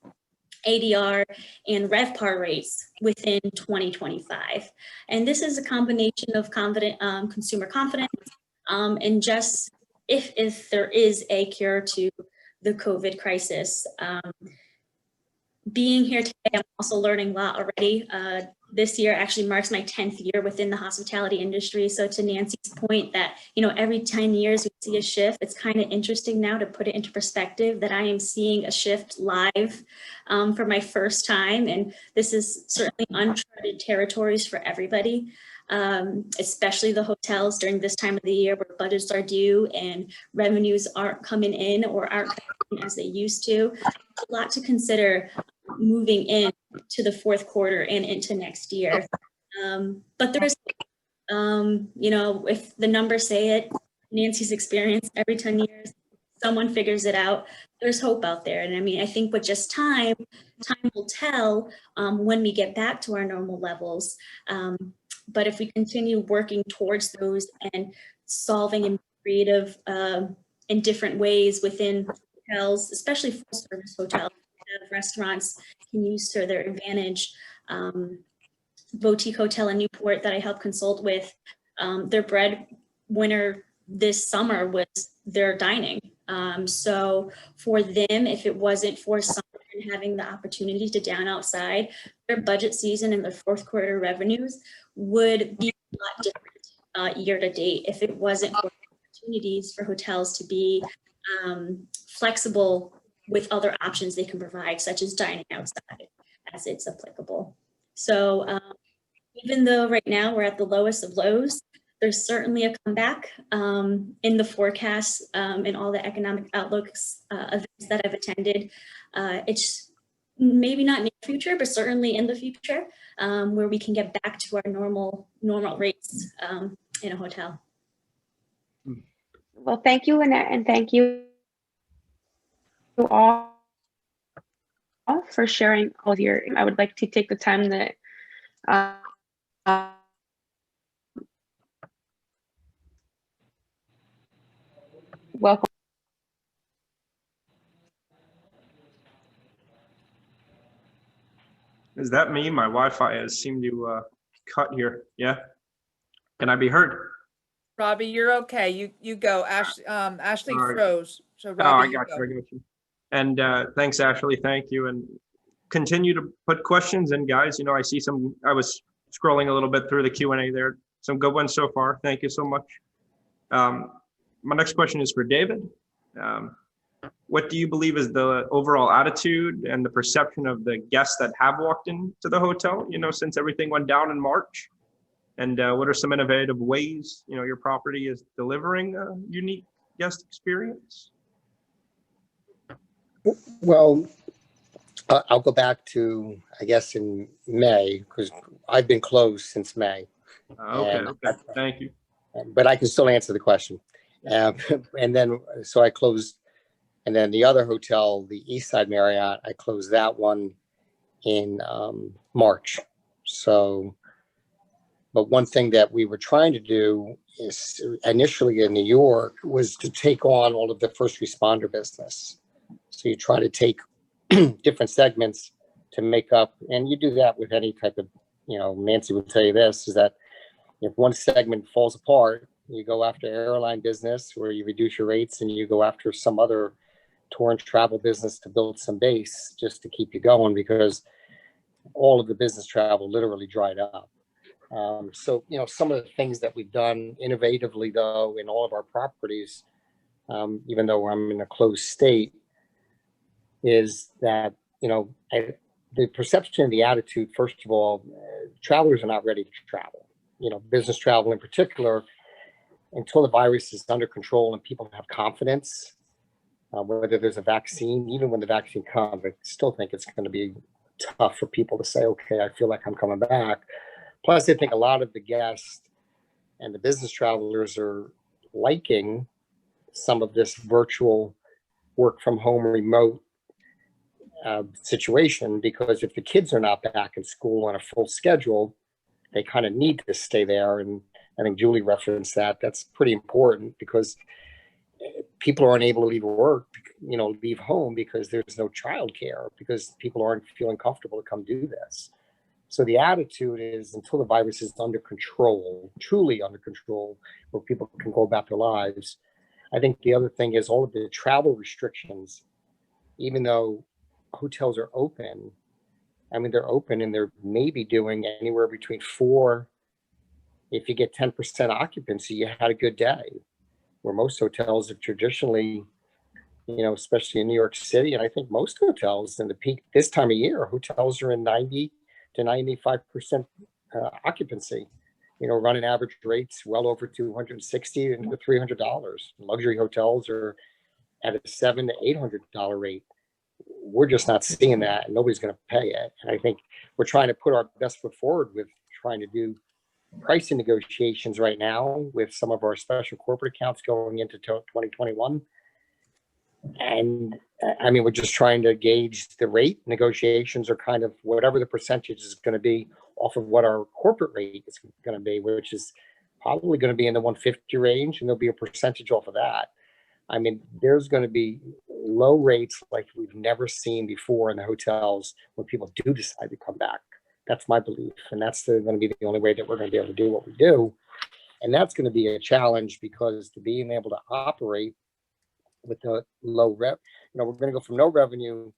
ADR, and RevPAR rates within 2025. And this is a combination of consumer confidence and just if there is a cure to the COVID crisis. Being here today, I'm also learning a lot already. This year actually marks my 10th year within the hospitality industry. So to Nancy's point that, every 10 years we see a shift, it's kind of interesting now to put it into perspective that I am seeing a shift live for my first time. And this is certainly uncharted territories for everybody, especially the hotels during this time of the year where budgets are due and revenues aren't coming in or aren't coming in as they used to. A lot to consider moving in to the fourth quarter and into next year. But there is, if the numbers say it, Nancy's experience, every 10 years, someone figures it out. There's hope out there. And I mean, I think with just time will tell when we get back to our normal levels. But if we continue working towards those and solving in creative in different ways within hotels, especially full service hotels, restaurants can use to their advantage. Boutique Hotel in Newport that I helped consult with, their breadwinner this summer was their dining. So for them, if it wasn't for someone having the opportunity to dine outside, their budget season and their fourth quarter revenues would be a lot different year to date if it wasn't for opportunities for hotels to be flexible with other options they can provide, such as dining outside as it's applicable. So even though right now we're at the lowest of lows, there's certainly a comeback in the forecast and all the economic outlooks events that I've attended. It's maybe not in the future, but certainly in the future where we can get back to our normal rates in a hotel. Well, thank you, Lynette, and thank you all for sharing all of your. I would like to take the time that welcome. Is that me? My Wi-Fi has seemed to cut here. Yeah. Can I be heard? Robbie, you're okay. You go. Ashleigh All right. froze. So Oh, Robbie, I got you. go. I got you. And thanks, Ashleigh. Thank you. And continue to put questions in, guys. You know, I see some. I was scrolling a little bit through the Q&A there. Some good ones so far. Thank you so much. My next question is for David. What do you believe is the overall attitude and the perception of the guests that have walked into the hotel, you know, since everything went down in March? And what are some innovative ways, you know, your property is delivering a unique guest experience? Well, I'll go back to, I guess, in May, because I've been closed since May. Okay, thank you. But I can still answer the question. And then, so I closed, and then the other hotel, the Eastside Marriott, I closed that one in March. So, but one thing that we were trying to do is initially in New York was to take on all of the first responder business. So you try to take different segments to make up, and you do that with any type of, you know, Nancy would tell you this, is that if one segment falls apart, you go after airline business where you reduce your rates, and you go after some other tour and travel business to build some base just to keep you going, because all of the business travel literally dried up. So, you know, some of the things that we've done innovatively, though, in all of our properties, even though I'm in a closed state, is that, you know, the perception and the attitude, first of all, travelers are not ready to travel. You know, business travel in particular, until the virus is under control and people have confidence, whether there's a vaccine, even when the vaccine comes, I still think it's going to be tough for people to say, okay, I feel like I'm coming back. Plus, I think a lot of the guests and the business travelers are liking some of this virtual work from home, remote situation, because if the kids are not back in school on a full schedule, they kind of need to stay there. And I think Julie referenced that. That's pretty important, because people aren't able to leave work, you know, leave home, because there's no childcare, because people aren't feeling comfortable to come do this. So the attitude is, until the virus is under control, truly under control, where people can go about their lives. I think the other thing is all of the travel restrictions, even though hotels are open, I mean, they're open and they're maybe doing anywhere between 4, if you get 10% occupancy, you had a good day. Where most hotels have traditionally, you know, especially in New York City, and I think most hotels in the peak this time of year, hotels are in 90 to 95% occupancy, you know, running average rates well over $260 and $300. Luxury hotels are at a $700 to $800 rate. We're just not seeing that, and nobody's going to pay it. And I think we're trying to put our best foot forward with trying to do pricing negotiations right now with some of our special corporate accounts going into 2021. And I mean, we're just trying to gauge the rate. Negotiations are kind of whatever the percentage is going to be off of what our corporate rate is going to be, which is probably going to be in the 150 range, and there'll be a percentage off of that. I mean, there's going to be low rates like we've never seen before in the hotels when people do decide to come back. That's my belief, and that's going to be the only way that we're going to be able to do what we do. And that's going to be a challenge, because to being able to operate with the low we're going to go from no revenue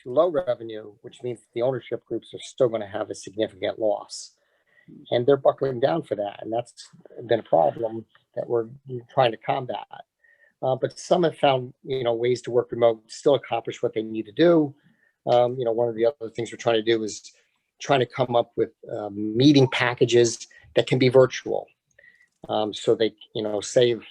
to low revenue, which means the ownership groups are still going to have a significant loss, and they're buckling down for that. And that's been a problem that we're trying to combat. But some have found, ways to work remote, still accomplish what they need to do. One of the other things we're trying to do is trying to come up with meeting packages that can be virtual. So they, save,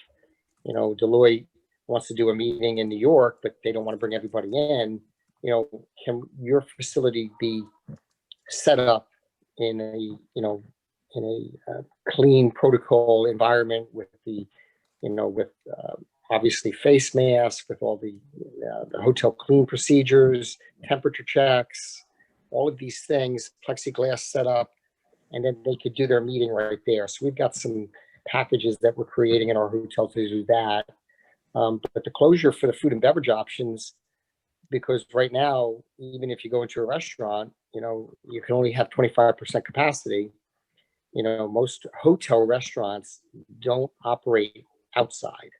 Deloitte wants to do a meeting in New York, but they don't want to bring everybody in. Can your facility be set up in a clean protocol environment with the, obviously face masks, with all the hotel clean procedures, temperature checks, all of these things, plexiglass set up, and then they could do their meeting right there. So we've got some packages that we're creating in our hotel to do that. But the closure for the food and beverage options, because right now, even if you go into a restaurant, you can only have 25% capacity. Most hotel restaurants don't operate outside.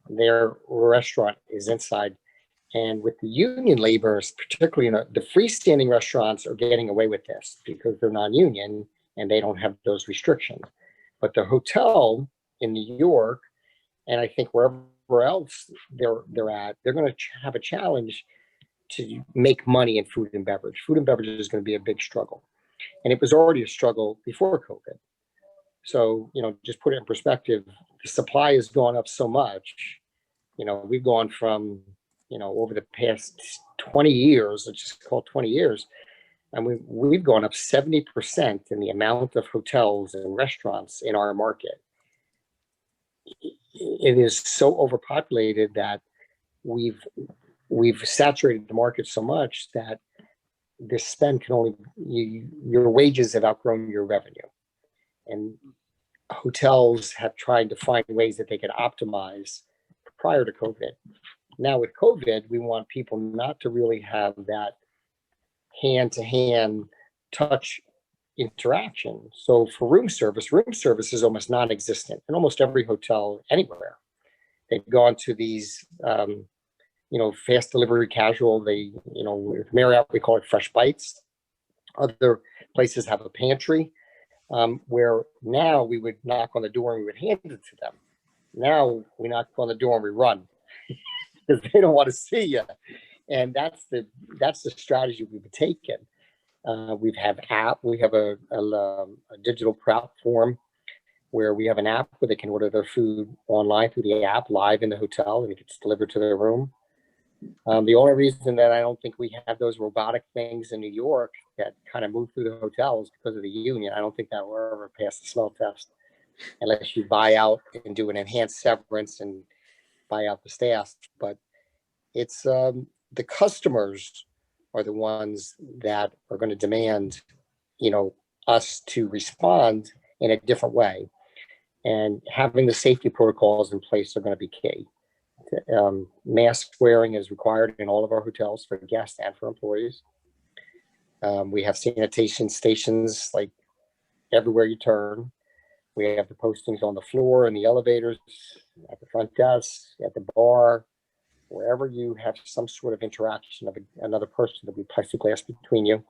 Their restaurant is inside. And with the union laborers, particularly the freestanding restaurants are getting away with this because they're non-union and they don't have those restrictions. But the hotel in New York, and I think wherever else they're at, they're going to have a challenge to make money in food and beverage. Food and beverage is going to be a big struggle. And it was already a struggle before COVID. So, just put it in perspective, the supply has gone up so much. We've gone from, over the past 20 years, let's just call it 20 years, and we've gone up 70% in the amount of hotels and restaurants in our market. It is so overpopulated that we've saturated the market so much that the spend can only, your wages have outgrown your revenue. And hotels have tried to find ways that they could optimize prior to COVID. Now with COVID, we want people not to really have that hand-to-hand touch interaction. So for room service is almost non-existent in almost every hotel anywhere. They've gone to these, fast delivery casual. With Marriott, we call it fresh bites. Other places have a pantry, where now we would knock on the door and we would hand it to them. Now we knock on the door and we run because they don't want to see you. And that's the strategy we've taken. We have a digital platform where we have an app where they can order their food online through the app live in the hotel, and it gets delivered to their room. The only reason that I don't think we have those robotic things in New York that kind of move through the hotels because of the union. I don't think that will ever pass the smell test unless you buy out and do an enhanced severance and buy out the staff. But it's the customers are the ones that are going to demand, us to respond in a different way. And having the safety protocols in place are going to be key. Mask wearing is required in all of our hotels for guests and for employees. We have sanitation stations like everywhere you turn. We have the postings on the floor, in the elevators, at the front desk, at the bar, wherever you have some sort of interaction of another person, there'll be plexiglass between you.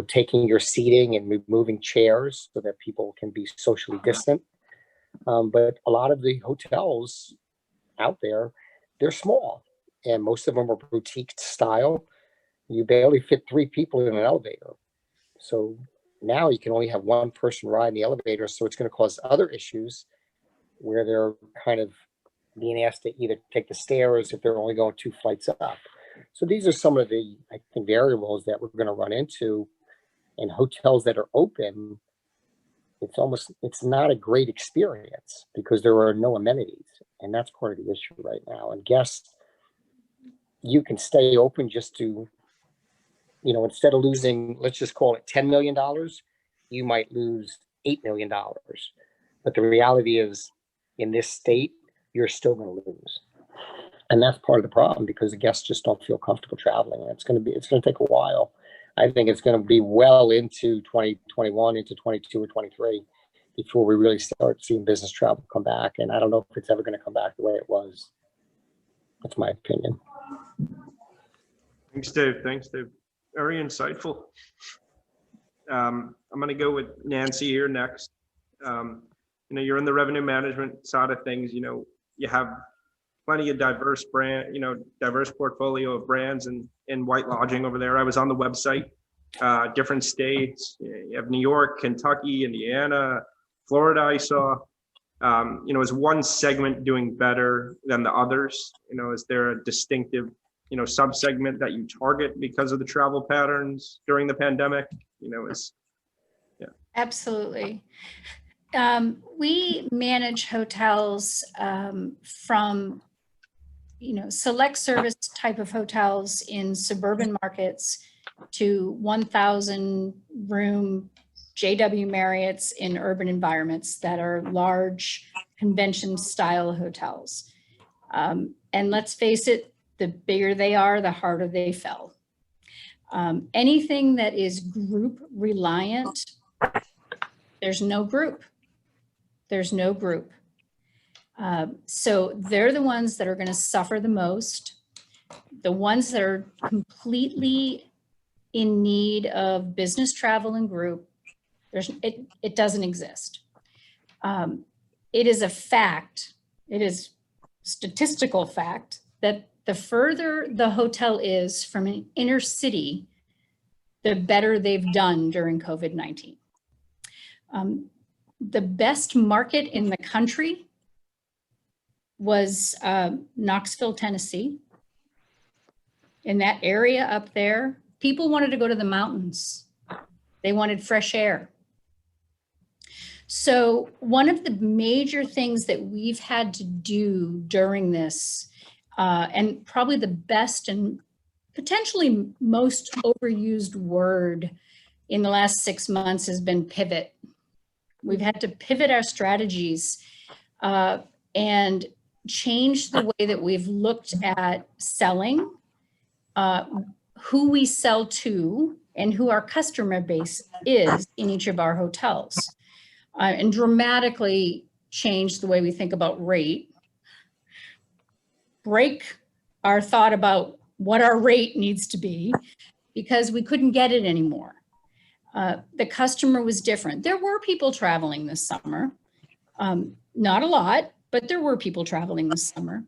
Taking your seating and moving chairs so that people can be socially distant. But a lot of the hotels out there, they're small, and most of them are boutique style. You barely fit 3 people in an elevator. So now you can only have one person ride in the elevator. So it's going to cause other issues where they're kind of being asked to either take the stairs if they're only going 2 flights up. So these are some of the, I think, variables that we're going to run into in hotels that are open. it's not a great experience because there are no amenities. And that's part of the issue right now. And guests, you can stay open just to, instead of losing, let's just call it $10 million, you might lose $8 million. But the reality is, in this state, you're still going to lose. And that's part of the problem because the guests just don't feel comfortable traveling. And it's going to take a while. I think it's going to be well into 2021, into 22 or 23 before we really start seeing business travel come back. And I don't know if it's ever going to come back the way it was. That's my opinion. Thanks, Dave. Very insightful. I'm going to go with Nanci here next. You're in the revenue management side of things. You have plenty of diverse diverse portfolio of brands in White Lodging over there. I was on the website, different states. You have New York, Kentucky, Indiana, Florida. I saw. Is one segment doing better than the others? Is there a distinctive sub-segment that you target because of the travel patterns during the pandemic? Absolutely. We manage hotels from, select service type of hotels in suburban markets to 1,000 room JW Marriotts in urban environments that are large convention style hotels. And let's face it, the bigger they are, the harder they fell. Anything that is group reliant, there's no group. So they're the ones that are going to suffer the most. The ones that are completely in need of business travel and group, it doesn't exist. It is a fact, it is statistical fact that the further the hotel is from an inner city, the better they've done during COVID-19. The best market in the country was Knoxville, Tennessee. In that area up there, people wanted to go to the mountains. They wanted fresh air. So one of the major things that we've had to do during this, and probably the best and potentially most overused word in the last 6 months has been pivot. We've had to pivot our strategies and change the way that we've looked at selling, who we sell to, and who our customer base is in each of our hotels, and dramatically change the way we think about rate, break our thought about what our rate needs to be because we couldn't get it anymore. The customer was different. There were people traveling this summer, not a lot, but there were people traveling this summer,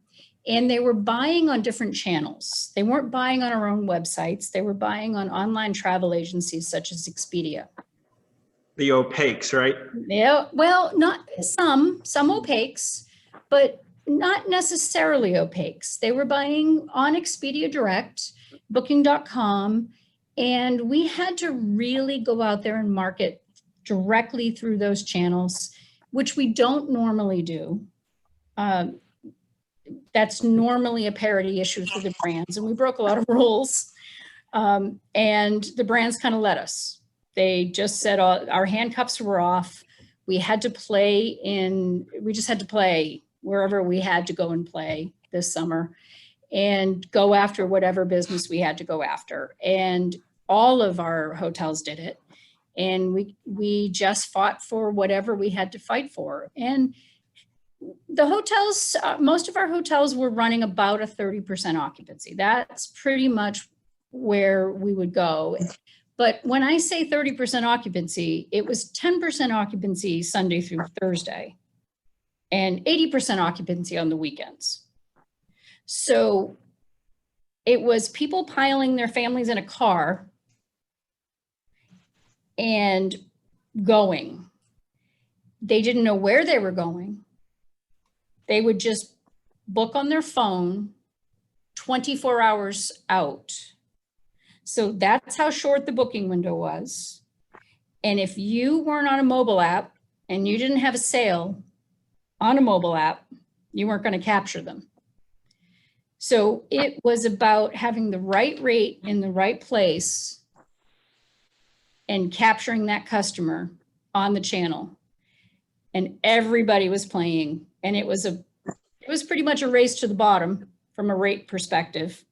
and they were buying on different channels. They weren't buying on our own websites. They were buying on online travel agencies such as Expedia. The opaques, right? Yeah, well, not some opaques, but not necessarily opaques. They were buying on Expedia Direct, Booking.com, and we had to really go out there and market directly through those channels, which we don't normally do. That's normally a parity issue for the brands, and we broke a lot of rules. And the brands kind of let us. They just said our handcuffs were off. We just had to play wherever we had to go and play this summer and go after whatever business we had to go after. And all of our hotels did it. And we just fought for whatever we had to fight for. And the hotels, most of our hotels were running about a 30% occupancy. That's pretty much where we would go. But when I say 30% occupancy, it was 10% occupancy Sunday through Thursday and 80% occupancy on the weekends. So it was people piling their families in a car and going. They didn't know where they were going. They would just book on their phone 24 hours out. So that's how short the booking window was. And if you weren't on a mobile app and you didn't have a sale on a mobile app, you weren't going to capture them. So it was about having the right rate in the right place and capturing that customer on the channel. And everybody was playing, and it was pretty much a race to the bottom from a rate perspective.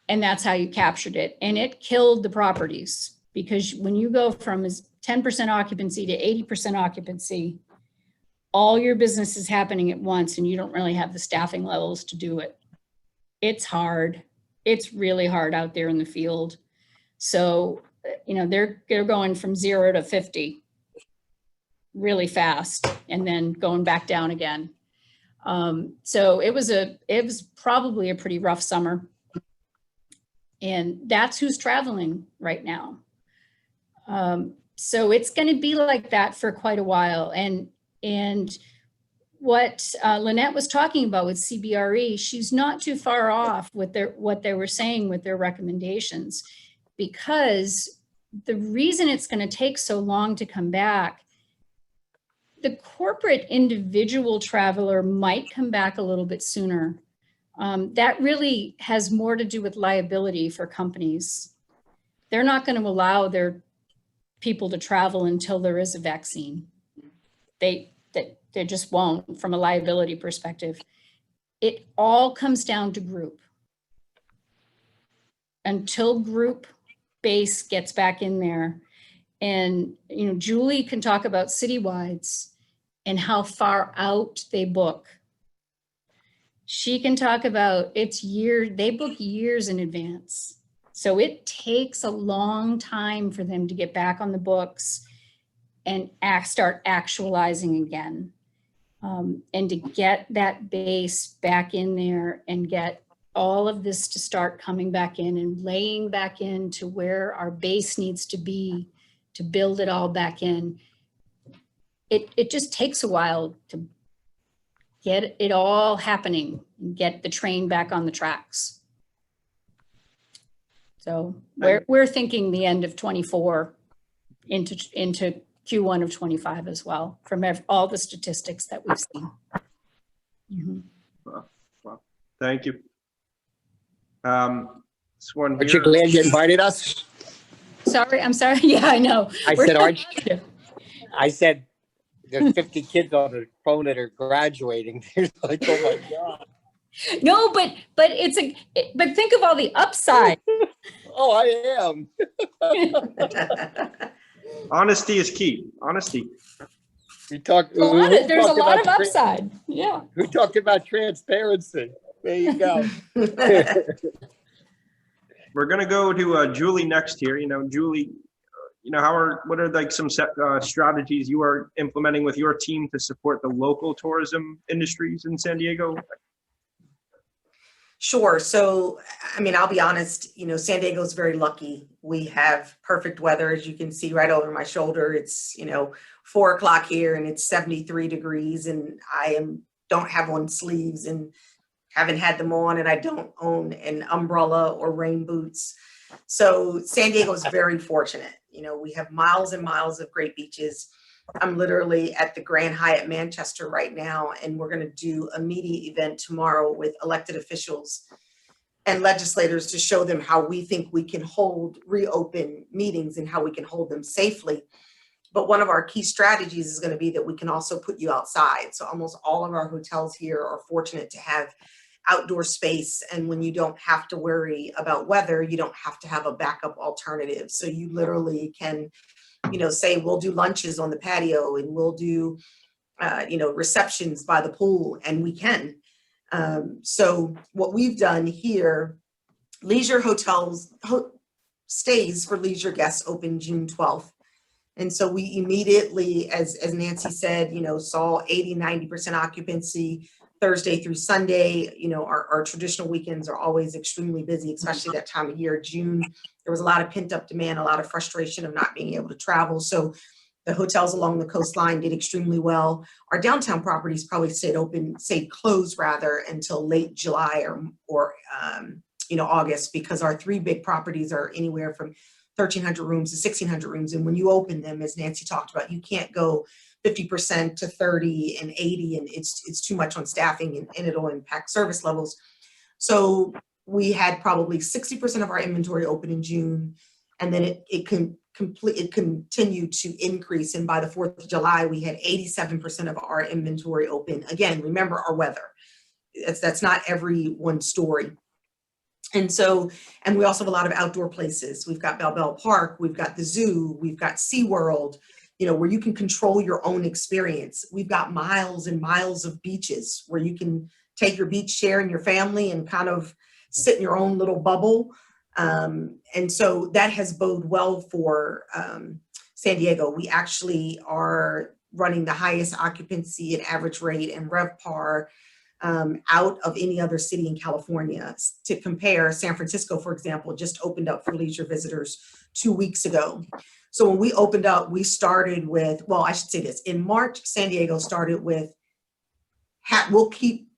And that's how you captured it. And it killed the properties, because when you go from 10% occupancy to 80% occupancy, all your business is happening at once and you don't really have the staffing levels to do it. It's hard. It's really hard out there in the field. So, you know, they're going from 0 to 50 really fast and then going back down again. So it was probably a pretty rough summer. And that's who's traveling right now. So it's going to be like that for quite a while. And what Lynette was talking about with CBRE, she's not too far off with what they were saying with their recommendations, because the reason it's going to take so long to come back, the corporate individual traveler might come back a little bit sooner. That really has more to do with liability for companies. They're not going to allow their people to travel until there is a vaccine. They just won't, from a liability perspective. It all comes down to group. Until group base gets back in there. And, you know, Julie can talk about citywides and how far out they book. She can talk about they book years in advance. So it takes a long time for them to get back on the books and start actualizing again. And to get that base back in there and get all of this to start coming back in and laying back into where our base needs to be to build it all back in. It just takes a while to get it all happening and get the train back on the tracks. So we're thinking the end of 24 into Q1 of 25 as well, from all the statistics that we've seen. Mm-hmm. Well, thank you. This one Aren't you glad you invited us? Sorry, I'm sorry. Yeah, I know. I said there's 50 kids on the phone that are graduating. They're like, oh my God. No, but but think of all the upside. Oh, I am. Honesty is key. Honesty. There's a lot of upside. Yeah. We talked about transparency. There you go. We're gonna go to Julie next here. You know, Julie, you know, what are like some strategies you are implementing with your team to support the local tourism industries in San Diego? Sure. So, I mean, I'll be honest, you know, San Diego's very lucky. We have perfect weather, as you can see right over my shoulder. It's, you know, 4 o'clock here and it's 73 degrees and don't have on sleeves and haven't had them on, and I don't own an umbrella or rain boots. So San Diego is very fortunate. You know, we have miles and miles of great beaches. I'm literally at the Grand Hyatt Manchester right now, and we're going to do a media event tomorrow with elected officials and legislators to show them how we think we can reopen meetings and how we can hold them safely. But one of our key strategies is going to be that we can also put you outside. So almost all of our hotels here are fortunate to have outdoor space. And when you don't have to worry about weather, you don't have to have a backup alternative. So you literally can, you know, say we'll do lunches on the patio and we'll do, you know, receptions by the pool, and we can. So what we've done here, leisure hotels, stays for leisure guests open June 12th. And so we immediately, as Nanci said, you know, saw 80-90% occupancy Thursday through Sunday. You know, our traditional weekends are always extremely busy, especially that time of year. June, there was a lot of pent up demand, a lot of frustration of not being able to travel. So the hotels along the coastline did extremely well. Our downtown properties probably stayed closed rather until late July or you know, August, because our 3 big properties are anywhere from 1,300 rooms to 1,600 rooms. And when you open them, as Nancy talked about, you can't go 50% to 30 and 80, and it's too much on staffing, and it'll impact service levels. So we had probably 60% of our inventory open in June, and then it continued to increase. And by the 4th of July, we had 87% of our inventory open. Again, remember our weather. That's not everyone's story. And so, and we also have a lot of outdoor places. We've got Bell Park, we've got the zoo, we've got SeaWorld, you know, where you can control your own experience. We've got miles and miles of beaches where you can take your beach chair and your family and kind of sit in your own little bubble. And so that has boded well for San Diego. We actually are running the highest occupancy and average rate and RevPAR out of any other city in California. To compare, San Francisco, for example, just opened up for leisure visitors 2 weeks ago. So when we opened up, we started with, well, I should say this, in March, San Diego started with, we'll keep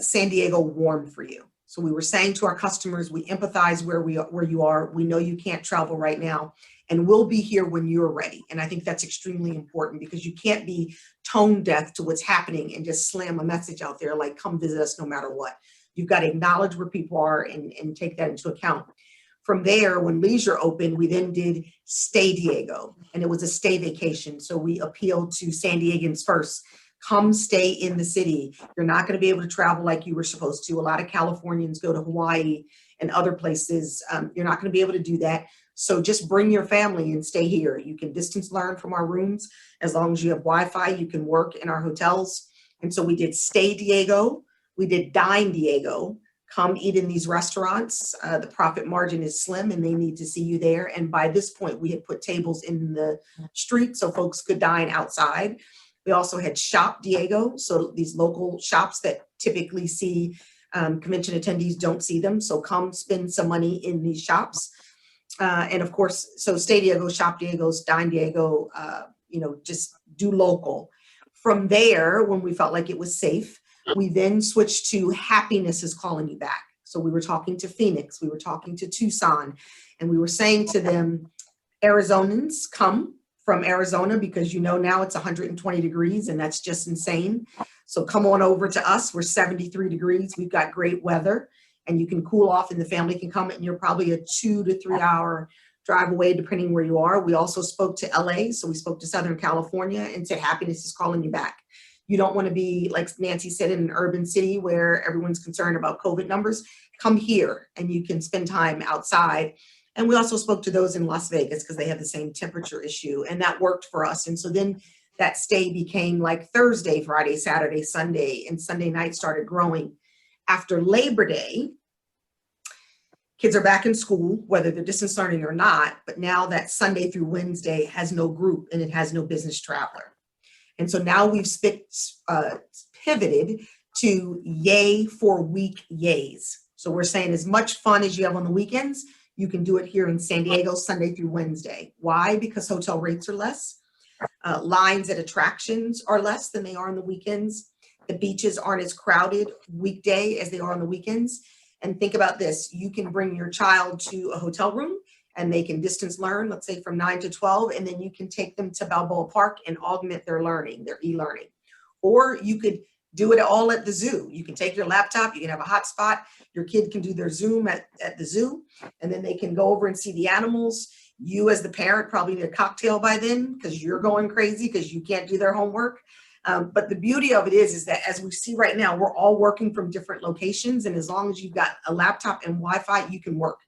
San Diego warm for you. So we were saying to our customers, we empathize where you are. We know you can't travel right now, and we'll be here when you're ready. And I think that's extremely important, because you can't be tone deaf to what's happening and just slam a message out there like, come visit us no matter what. You've got to acknowledge where people are and take that into account. From there, when leisure opened, we then did Stay Diego, and it was a stay vacation. So we appealed to San Diegans first. Come stay in the city. You're not going to be able to travel like you were supposed to. A lot of Californians go to Hawaii and other places. You're not going to be able to do that. So just bring your family and stay here. You can distance learn from our rooms. As long as you have Wi-Fi, you can work in our hotels. And so we did Stay Diego. We did Dine Diego. Come eat in these restaurants. The profit margin is slim and they need to see you there. And by this point, we had put tables in the street so folks could dine outside. We also had Shop Diego. So these local shops that typically see convention attendees don't see them. So come spend some money in these shops. And of course, so Stay Diego, Shop Diego, Dine Diego, just do local. From there, when we felt like it was safe, we then switched to Happiness is Calling You Back. So we were talking to Phoenix, we were talking to Tucson, and we were saying to them, Arizonans, come from Arizona, because you know now it's 120 degrees and that's just insane. So come on over to us. We're 73 degrees. We've got great weather and you can cool off and the family can come, and you're probably a 2 to 3 hour drive away depending where you are. We also spoke to LA. So we spoke to Southern California and said, Happiness is calling you back. You don't want to be, like Nancy said, in an urban city where everyone's concerned about COVID numbers. Come here and you can spend time outside. And we also spoke to those in Las Vegas because they have the same temperature issue, and that worked for us. And so then that stay became like Thursday, Friday, Saturday, Sunday, and Sunday night started growing. After Labor Day, kids are back in school, whether they're distance learning or not, but now that Sunday through Wednesday has no group and it has no business traveler. And so now we've pivoted to yay for week yays. So we're saying as much fun as you have on the weekends, you can do it here in San Diego, Sunday through Wednesday. Why? Because hotel rates are less. Lines at attractions are less than they are on the weekends. The beaches aren't as crowded weekday as they are on the weekends. And think about this, you can bring your child to a hotel room and they can distance learn, let's say from 9 to 12, and then you can take them to Balboa Park and augment their learning, their e-learning. Or you could do it all at the zoo. You can take your laptop, you can have a hotspot, your kid can do their Zoom at the zoo, and then they can go over and see the animals. You as the parent probably need a cocktail by then because you're going crazy because you can't do their homework. But the beauty of it is that as we see right now, we're all working from different locations, and as long as you've got a laptop and Wi-Fi, you can work.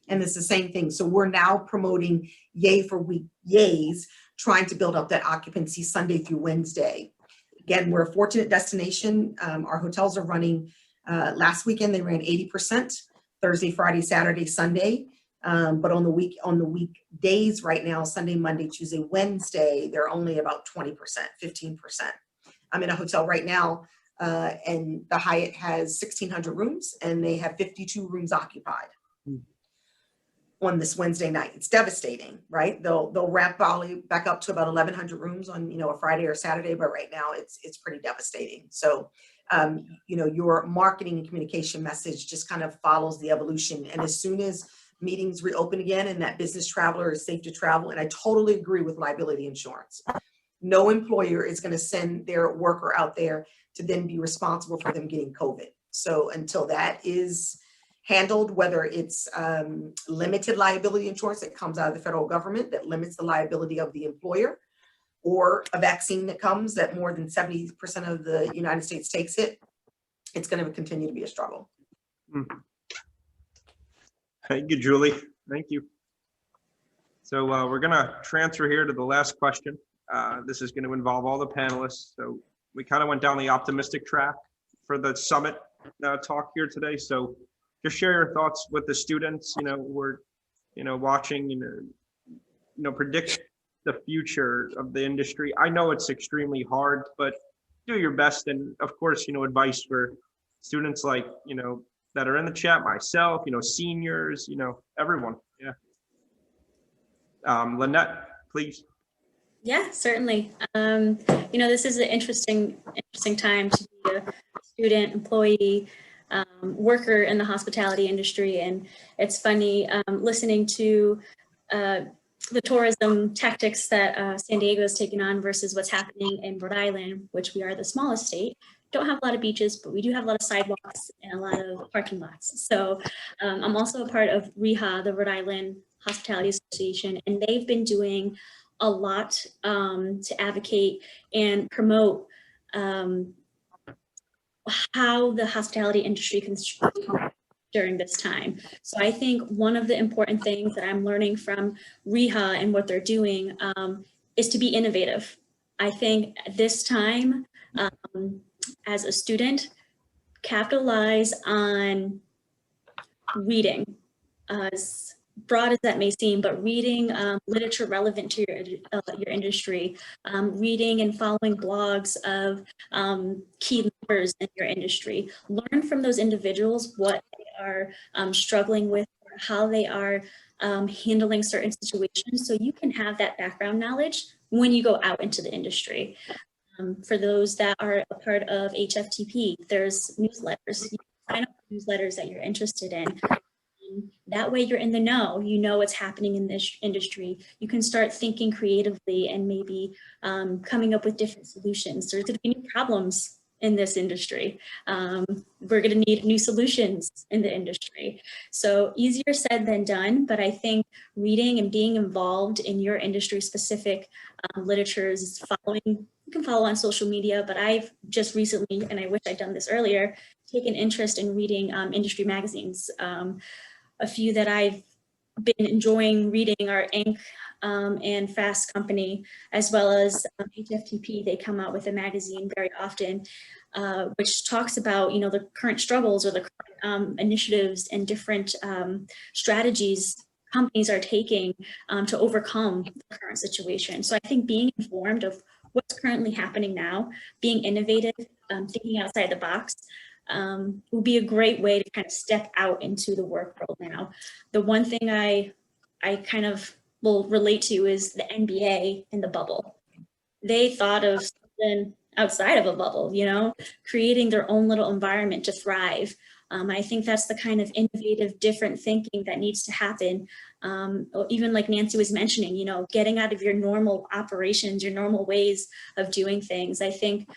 And it's the same thing. So we're now promoting yay for week yays, trying to build up that occupancy Sunday through Wednesday. Again, we're a fortunate destination. Our hotels are running, last weekend they ran 80%, Thursday, Friday, Saturday, Sunday. But on the weekdays right now, Sunday, Monday, Tuesday, Wednesday, they're only about 20%, 15%. I'm in a hotel right now, and the Hyatt has 1,600 rooms, and they have 52 rooms occupied on this Wednesday night. It's devastating, right? They'll wrap probably back up to about 1,100 rooms on a Friday or Saturday, but right now it's pretty devastating. So your marketing and communication message just kind of follows the evolution, and as soon as meetings reopen again and that business traveler is safe to travel. And I totally agree with liability insurance. No employer is going to send their worker out there to then be responsible for them getting COVID. So until that is handled, whether it's limited liability insurance that comes out of the federal government that limits the liability of the employer, or a vaccine that comes that more than 70% of the United States takes it, it's going to continue to be a struggle. Thank you, Julie. Thank you. So we're going to transfer here to the last question. This is going to involve all the panelists. So we kind of went down the optimistic track for the summit talk here today. So just share your thoughts with the students, who are, watching, predict the future of the industry. I know it's extremely hard, but do your best. And of course, advice for students like, that are in the chat, myself, seniors, everyone. Yeah. Lynnette, please. Yeah, certainly. This is an interesting time to be a student, employee, worker in the hospitality industry. And it's funny listening to the tourism tactics that San Diego is taking on versus what's happening in Rhode Island, which we are the smallest state. Don't have a lot of beaches, but we do have a lot of sidewalks and a lot of parking lots. So I'm also a part of RIHA, the Rhode Island Hospitality Association, and they've been doing a lot to advocate and promote how the hospitality industry can during this time. So I think one of the important things that I'm learning from RIHA and what they're doing is to be innovative. I think this time, as a student, capitalize on reading, as broad as that may seem, but reading literature relevant to your industry, reading and following blogs of key members in your industry. Learn from those individuals what they are struggling with, or how they are handling certain situations, so you can have that background knowledge when you go out into the industry. For those that are a part of HFTP, there's newsletters. You can sign up for newsletters that you're interested in. That way you're in the know, you know what's happening in this industry. You can start thinking creatively and maybe coming up with different solutions. There's going to be new problems in this industry. We're going to need new solutions in the industry. So easier said than done, but I think reading and being involved in your industry specific literatures, you can follow on social media, but I've just recently, and I wish I'd done this earlier, taken interest in reading industry magazines. A few that I've been enjoying reading are Inc. And Fast Company, as well as HFTP. They come out with a magazine very often, which talks about the current struggles or the current initiatives and different strategies companies are taking to overcome the current situation. So I think being informed of what's currently happening now, being innovative, thinking outside the box, will be a great way to kind of step out into the work world now. The one thing I kind of will relate to is the NBA and the bubble. They thought of something outside of a bubble, creating their own little environment to thrive. I think that's the kind of innovative, different thinking that needs to happen. Even like Nanci was mentioning, getting out of your normal operations, your normal ways of doing things. I think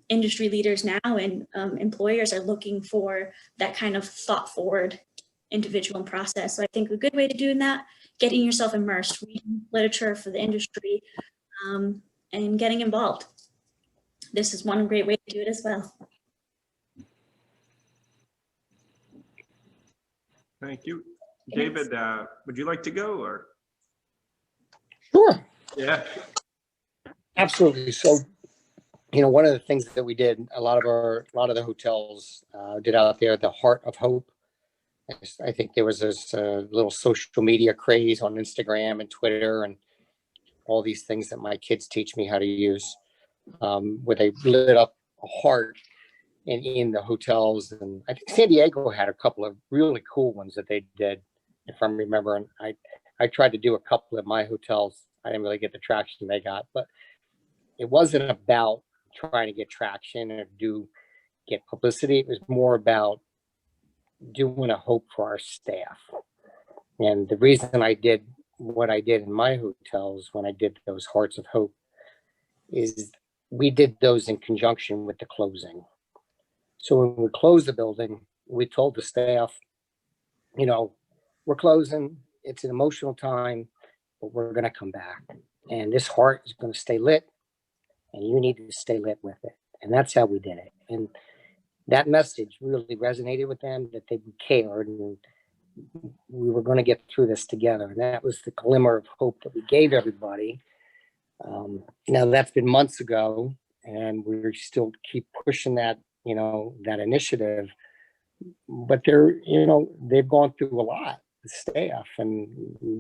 industry leaders now and employers are looking for that kind of thought forward individual and process. So I think a good way to do that, getting yourself immersed, reading literature for the industry, and getting involved. This is one great way to do it as well. Thank you. David, would you like to go or? Sure. Yeah. Absolutely. So, one of the things that we did, a lot of the hotels did out there, the Heart of Hope. I think there was this little social media craze on Instagram and Twitter and all these things that my kids teach me how to use, where they lit up a heart in the hotels. And I think San Diego had a couple of really cool ones that they did, if I'm remembering. I tried to do a couple of my hotels. I didn't really get the traction they got, but it wasn't about trying to get traction or get publicity. It was more about doing a hope for our staff. And the reason I did what I did in my hotels when I did those Hearts of Hope is we did those in conjunction with the closing. So when we closed the building, we told the staff, you know, we're closing. It's an emotional time, but we're going to come back. And this heart is going to stay lit, and you need to stay lit with it. And that's how we did it. And that message really resonated with them, that they cared and we were going to get through this together. And that was the glimmer of hope that we gave everybody. Now that's been months ago, and we still keep pushing that, you know, that initiative. But they're, you know, they've gone through a lot, the staff and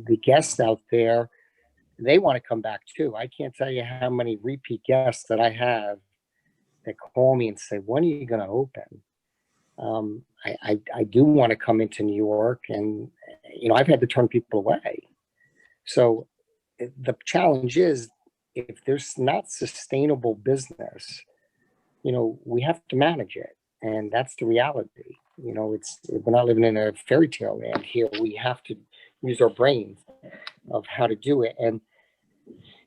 the guests out there. They want to come back too. I can't tell you how many repeat guests that I have that call me and say, when are you going to open? I do want to come into New York, and, you know, I've had to turn people away. So the challenge is, if there's not sustainable business, you know, we have to manage it. And that's the reality. You know, we're not living in a fairy tale land here. We have to use our brains of how to do it. And,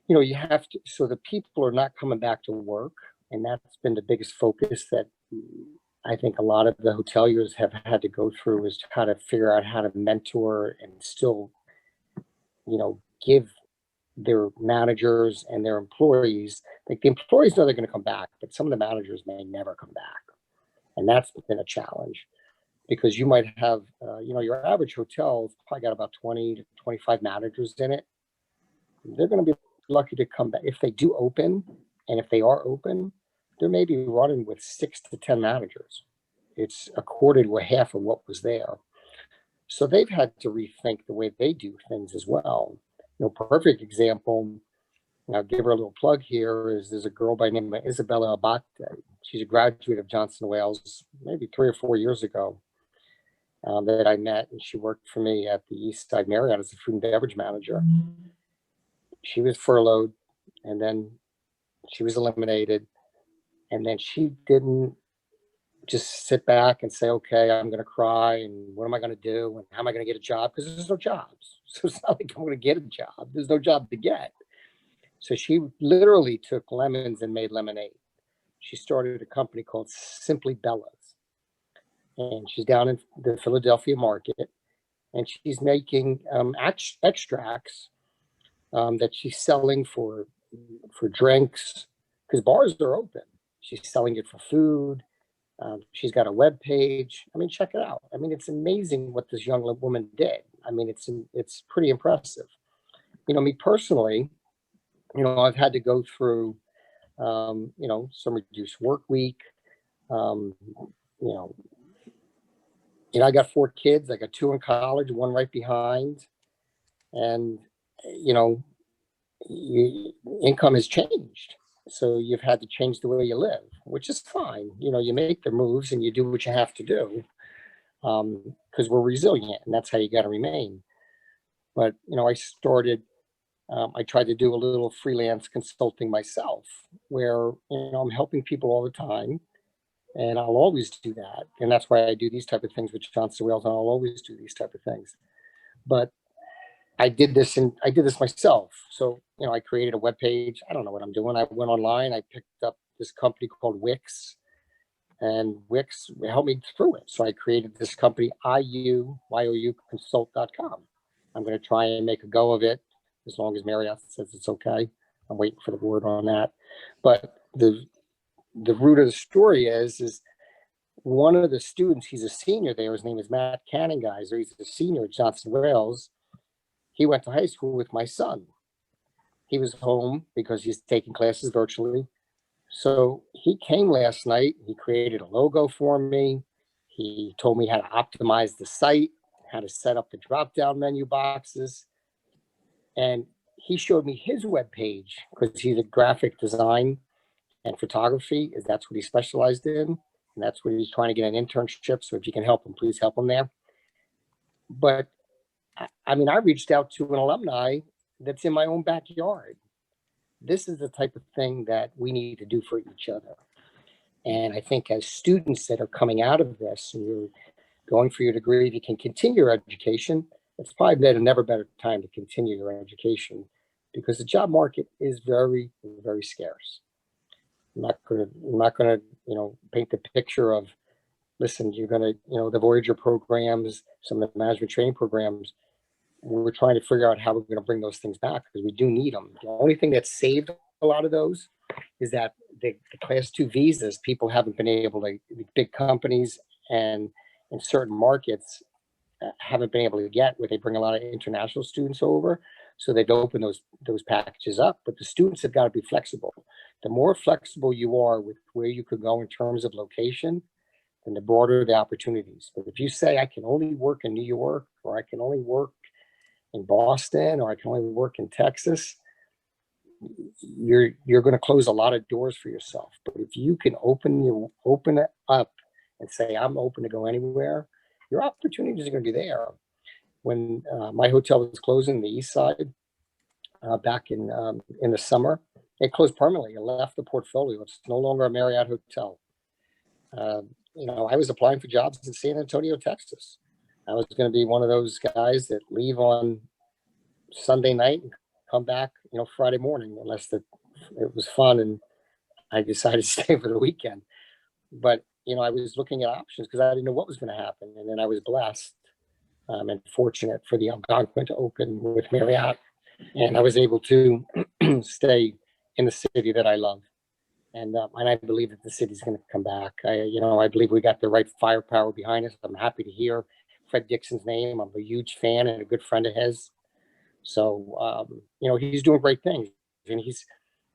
you know, you have to, so the people are not coming back to work. And that's been the biggest focus that I think a lot of the hoteliers have had to go through, is how to figure out how to mentor and still, you know, give their managers and their employees, like the employees know they're going to come back, but some of the managers may never come back. And that's been a challenge, because you might have, you know, your average hotel probably got about 20 to 25 managers in it. They're going to be lucky to come back. If they do open, and if they are open, they're maybe running with 6 to 10 managers. It's a quarter to a half of what was there. So they've had to rethink the way they do things as well. You know, perfect example, and I'll give her a little plug here, is there's a girl by the name of Isabella Abate. She's a graduate of Johnson & Wales maybe 3 or 4 years ago that I met, and she worked for me at the East Side Marriott as a food and beverage manager. She was furloughed, and then she was eliminated, and then she didn't just sit back and say, okay, I'm going to cry, and what am I going to do, and how am I going to get a job? Because there's no jobs. So it's not like I'm going to get a job. There's no job to get. So she literally took lemons and made lemonade. She started a company called Simply Bella's, and she's down in the Philadelphia market, and she's making extracts that she's selling for drinks, because bars are open. She's selling it for food. She's got a web page. I mean, check it out. I mean, it's amazing what this young woman did. I mean, it's pretty impressive. You know, me personally, you know, I've had to go through, you know, some reduced work week. You know, I got 4 kids. I got 2 in college, 1 right behind, and you know, income has changed. So you've had to change the way you live, which is fine. You know, you make the moves and you do what you have to do, because we're resilient, and that's how you got to remain. But, you know, I tried to do a little freelance consulting myself, where, you know, I'm helping people all the time, and I'll always do that. And that's why I do these type of things with Johnson & Wales, and I'll always do these type of things. But I did this myself. So, you know, I created a web page. I don't know what I'm doing. I went online. I picked up this company called Wix, and Wix helped me through it. So I created this company, IUYOUconsult.com. I'm going to try and make a go of it, as long as Marriott says it's okay. I'm waiting for the word on that. But the root of the story is one of the students, he's a senior there. His name is Matt Cannon-Geyser. He's a senior at Johnson & Wales. He went to high school with my son. He was home because he's taking classes virtually. So he came last night. He created a logo for me. He told me how to optimize the site, how to set up the drop-down menu boxes. And he showed me his webpage, because he's a graphic design and photography. That's what he specialized in. And that's what he's trying to get an internship. So if you can help him, please help him there. But I mean, I reached out to an alumni that's in my own backyard. This is the type of thing that we need to do for each other. And I think as students that are coming out of this, and you're going for your degree, if you can continue your education, it's probably been a never better time to continue your education because the job market is very, very scarce. I'm not gonna, paint the picture of, listen, you're gonna, the Voyager programs, some of the management training programs, we're trying to figure out how we're gonna bring those things back because we do need them. The only thing that saved a lot of those is that the class 2 visas, people haven't been able to, big companies and in certain markets haven't been able to get where they bring a lot of international students over. So they've opened those packages up, but the students have got to be flexible. The more flexible you are with where you could go in terms of location, then the broader the opportunities. But if you say, I can only work in New York, or I can only work in Boston, or I can only work in Texas, you're going to close a lot of doors for yourself. But if you can open it up and say, I'm open to go anywhere, your opportunities are going to be there. When my hotel was closing the East Side back in the summer, it closed permanently. It left the portfolio. It's no longer a Marriott hotel. I was applying for jobs in San Antonio, Texas. I was going to be one of those guys that leave on Sunday night and come back, Friday morning, unless it was fun and I decided to stay for the weekend. But, I was looking at options because I didn't know what was going to happen. And then I was blessed and fortunate for the Algonquin to open with Marriott. And I was able to stay in the city that I love. And I believe that the city's going to come back. I believe we got the right firepower behind us. I'm happy to hear Fred Dixon's name. I'm a huge fan and a good friend of his. So, he's doing great things. And he's,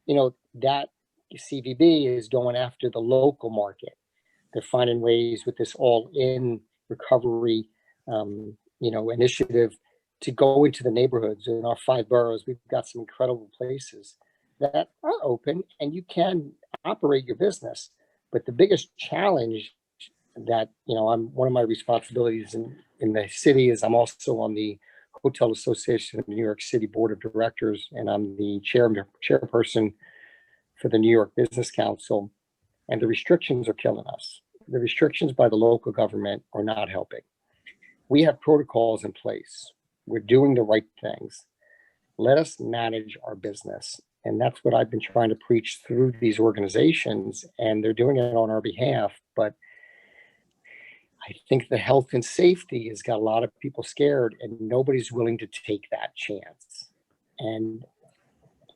that CVB is going after the local market. They're finding ways with this all-in recovery, initiative to go into the neighborhoods in our 5 boroughs. We've got some incredible places that are open and you can operate your business. But the biggest challenge that, one of my responsibilities in the city is I'm also on the Hotel Association of New York City Board of Directors, and I'm the chairperson for the New York Business Council. And the restrictions are killing us. The restrictions by the local government are not helping. We have protocols in place. We're doing the right things. Let us manage our business. And that's what I've been trying to preach through these organizations, and they're doing it on our behalf. But I think the health and safety has got a lot of people scared, and nobody's willing to take that chance. And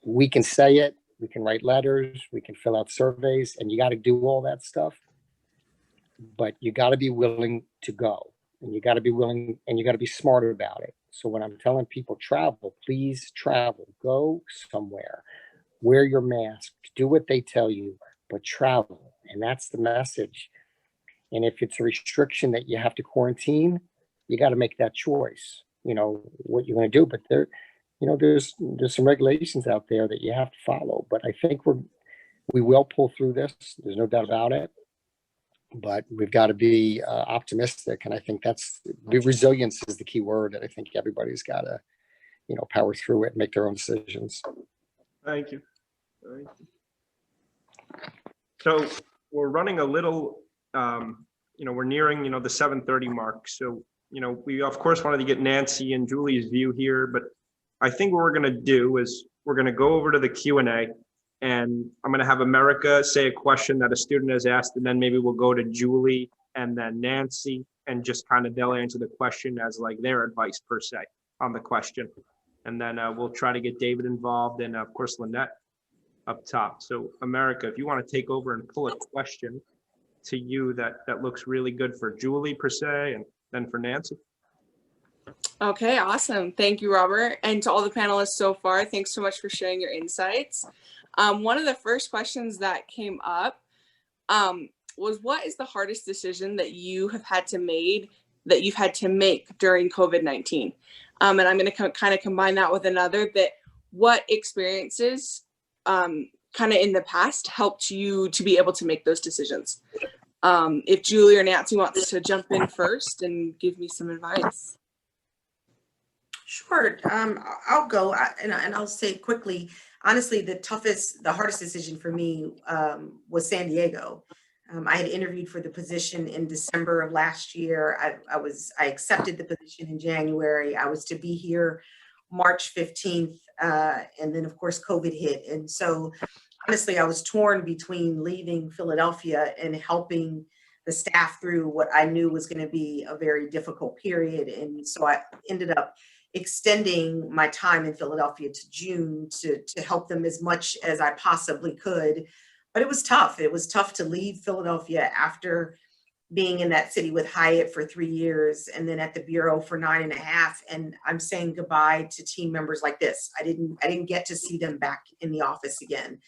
we can say it, we can write letters, we can fill out surveys, and you got to do all that stuff. But you got to be willing to go, and you got to be willing, and you got to be smart about it. So when I'm telling people travel, please travel, go somewhere, wear your mask, do what they tell you, but travel. And that's the message. And if it's a restriction that you have to quarantine, you got to make that choice, what you're going to do. But there's some regulations out there that you have to follow. But I think we will pull through this. There's no doubt about it. But we've got to be optimistic. And I think resilience is the key word that I think everybody's got to, power through it and make their own decisions. Thank you. So we're running a little, we're nearing, the 7:30 mark. So, we of course wanted to get Nanci and Julie's view here, but I think what we're going to do is we're going to go over to the Q&A, and I'm going to have America say a question that a student has asked, and then maybe we'll go to Julie and then Nanci, and just kind of they'll answer the question as like their advice per se on the question. And then we'll try to get David involved, and of course Lynette up top. So America, if you want to take over and pull a question to you that looks really good for Julie per se, and then for Nanci. Okay, awesome. Thank you, Robert. And to all the panelists so far, thanks so much for sharing your insights. One of the first questions that came up was, what is the hardest decision that you've had to make during COVID-19? And I'm going to kind of combine that with another, that what experiences kind of in the past helped you to be able to make those decisions? If Julie or Nanci wants to jump in first and give me some advice. Sure, I'll go, and I'll say quickly, honestly, the hardest decision for me was San Diego. I had interviewed for the position in December of last year. I accepted the position in January. I was to be here March 15th. And then of course, COVID hit. And so honestly, I was torn between leaving Philadelphia and helping the staff through what I knew was going to be a very difficult period. And so I ended up extending my time in Philadelphia to June to help them as much as I possibly could. But it was tough. It was tough to leave Philadelphia after being in that city with Hyatt for 3 years and then at the Bureau for 9.5. And I'm saying goodbye to team members like this. I didn't get to see them back in the office again.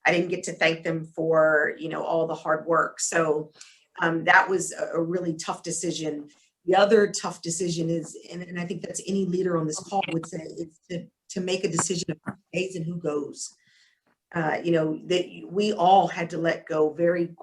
I didn't get to thank them for, all the hard work. So that was a really tough decision. The other tough decision is, and I think that's any leader on this call would say, is to make a decision of who stays and who goes. That we all had to let go very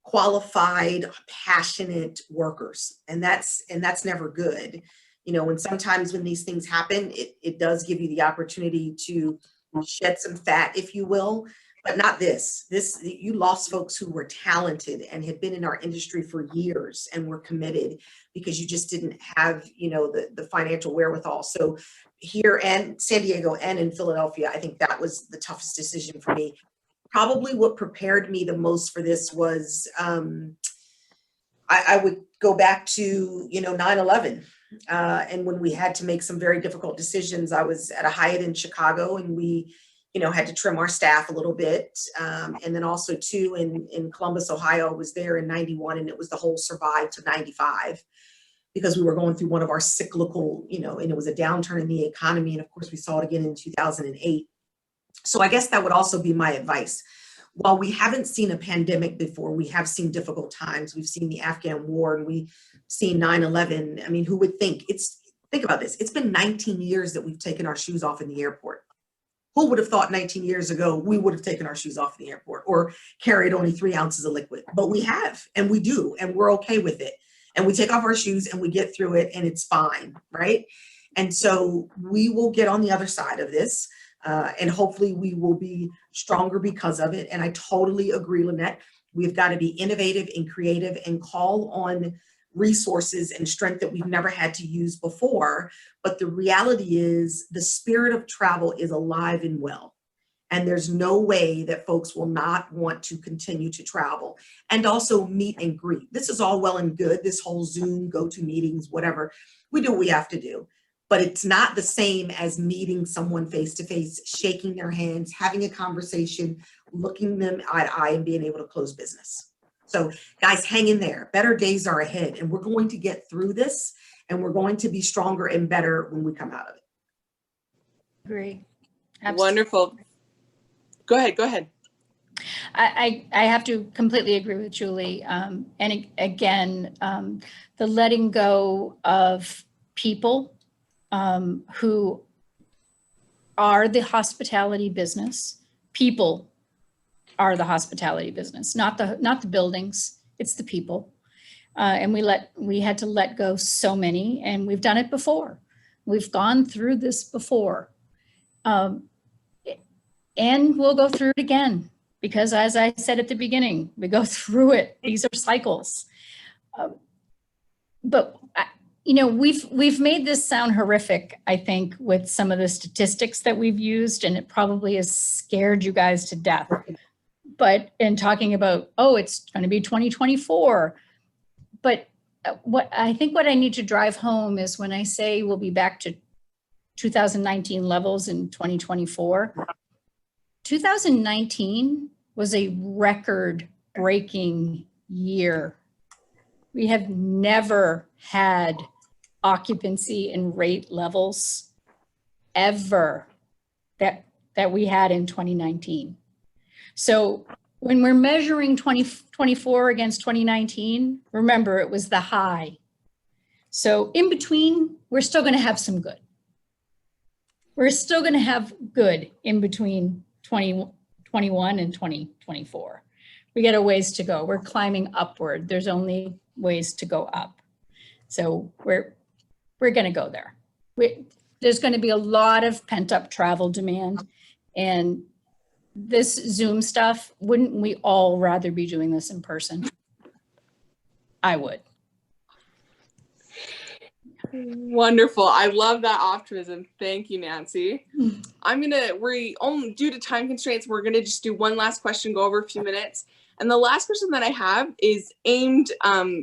qualified, passionate workers. And that's never good. And sometimes when these things happen, it does give you the opportunity to shed some fat, if you will, but not this. You lost folks who were talented and had been in our industry for years and were committed because you just didn't have, the financial wherewithal. So here in San Diego and in Philadelphia, I think that was the toughest decision for me. Probably what prepared me the most for this was, I would go back to, 9/11. And when we had to make some very difficult decisions, I was at a Hyatt in Chicago and we, had to trim our staff a little bit. And then also too, in Columbus, Ohio, I was there in 91 and it was the whole survive to 95 because we were going through one of our cyclical, and it was a downturn in the economy. And of course we saw it again in 2008. So I guess that would also be my advice. While we haven't seen a pandemic before, we have seen difficult times. We've seen the Afghan war and we've seen 9/11. I mean, who would think? Think about this. It's been 19 years that we've taken our shoes off in the airport. Who would have thought 19 years ago we would have taken our shoes off in the airport or carried only 3 ounces of liquid? But we have, and we do, and we're okay with it. And we take off our shoes and we get through it and it's fine, right? And so we will get on the other side of this. And hopefully we will be stronger because of it. And I totally agree, Lynette. We've got to be innovative and creative and call on resources and strength that we've never had to use before. But the reality is the spirit of travel is alive and well. And there's no way that folks will not want to continue to travel and also meet and greet. This is all well and good, this whole Zoom, go to meetings, whatever. We do what we have to do. But it's not the same as meeting someone face to face, shaking their hands, having a conversation, looking them eye to eye and being able to close business. So guys, hang in there. Better days are ahead and we're going to get through this and we're going to be stronger and better when we come out of it. Agree. Wonderful. Go ahead. I have to completely agree with Julie. And again, the letting go of people who are the hospitality business. People are the hospitality business, not the buildings. It's the people, and we had to let go so many, and we've done it before. We've gone through this before, and we'll go through it again because, as I said at the beginning, we go through it. These are cycles, but. We've made this sound horrific, I think, with some of the statistics that we've used, and it probably has scared you guys to death. But in talking about, it's going to be 2024. But what I need to drive home is when I say we'll be back to 2019 levels in 2024. 2019 was a record-breaking year. We have never had occupancy and rate levels ever that we had in 2019. So when we're measuring 2024 against 2019, remember it was the high. So in between, we're still going to have some good. We're still going to have good in between 2021 and 2024. We got a ways to go. We're climbing upward. There's only ways to go up. So we're going to go there. There's going to be a lot of pent up travel demand, and this Zoom stuff, wouldn't we all rather be doing this in person? I would. Wonderful. I love that optimism. Thank you, Nancy. Due to time constraints, we're gonna just do one last question, go over a few minutes. And the last question that I have is aimed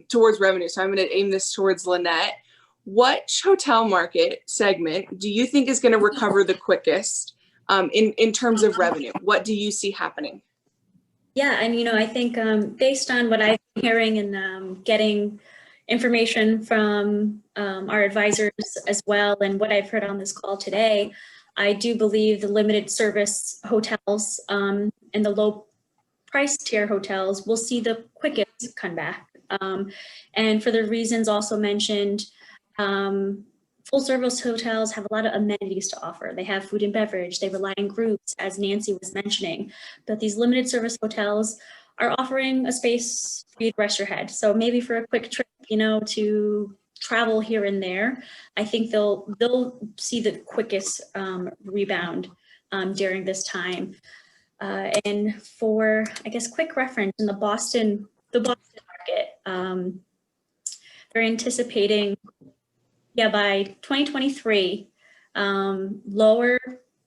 towards revenue. So I'm gonna aim this towards Lynette. What hotel market segment do you think is gonna recover the quickest in terms of revenue? What do you see happening? Yeah, and I think based on what I've been hearing and getting information from our advisors as well, and what I've heard on this call today, I do believe the limited service hotels and the low price tier hotels will see the quickest comeback. And for the reasons also mentioned, full service hotels have a lot of amenities to offer. They have food and beverage, they rely on groups, as Nancy was mentioning, but these limited service hotels are offering a space for you to rest your head. So maybe for a quick trip, to travel here and there, I think they'll see the quickest rebound during this time. And for, I guess, quick reference, in the Boston market, they're anticipating, by 2023, lower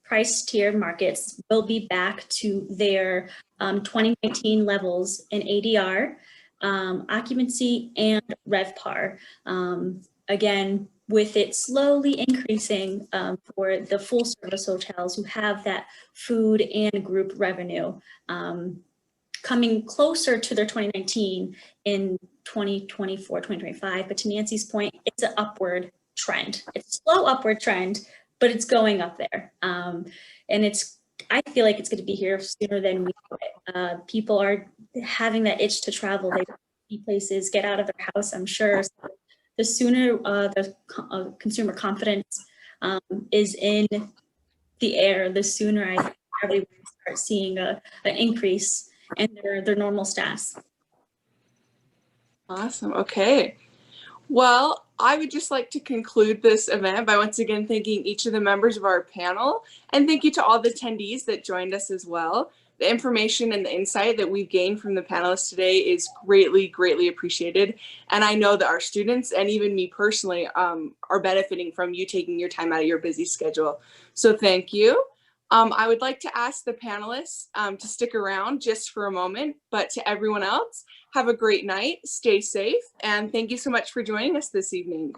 price tier markets will be back to their 2019 levels in ADR, occupancy, and RevPAR. Again, with it slowly increasing for the full service hotels who have that food and group revenue, coming closer to their 2019 in 2024, 2025. But to Nancy's point, it's an upward trend. It's a slow upward trend, but it's going up there. And I feel like it's going to be here sooner than we know it. People are having that itch to travel. They see places, get out of their house, I'm sure. So the sooner the consumer confidence is in the air, the sooner I think everyone will start seeing an increase in their normal status. Awesome. Okay. Well, I would just like to conclude this event by once again thanking each of the members of our panel, and thank you to all the attendees that joined us as well. The information and the insight that we've gained from the panelists today is greatly, greatly appreciated. And I know that our students and even me personally are benefiting from you taking your time out of your busy schedule. So thank you. I would like to ask the panelists to stick around just for a moment, but to everyone else, have a great night, stay safe, and thank you so much for joining us this evening.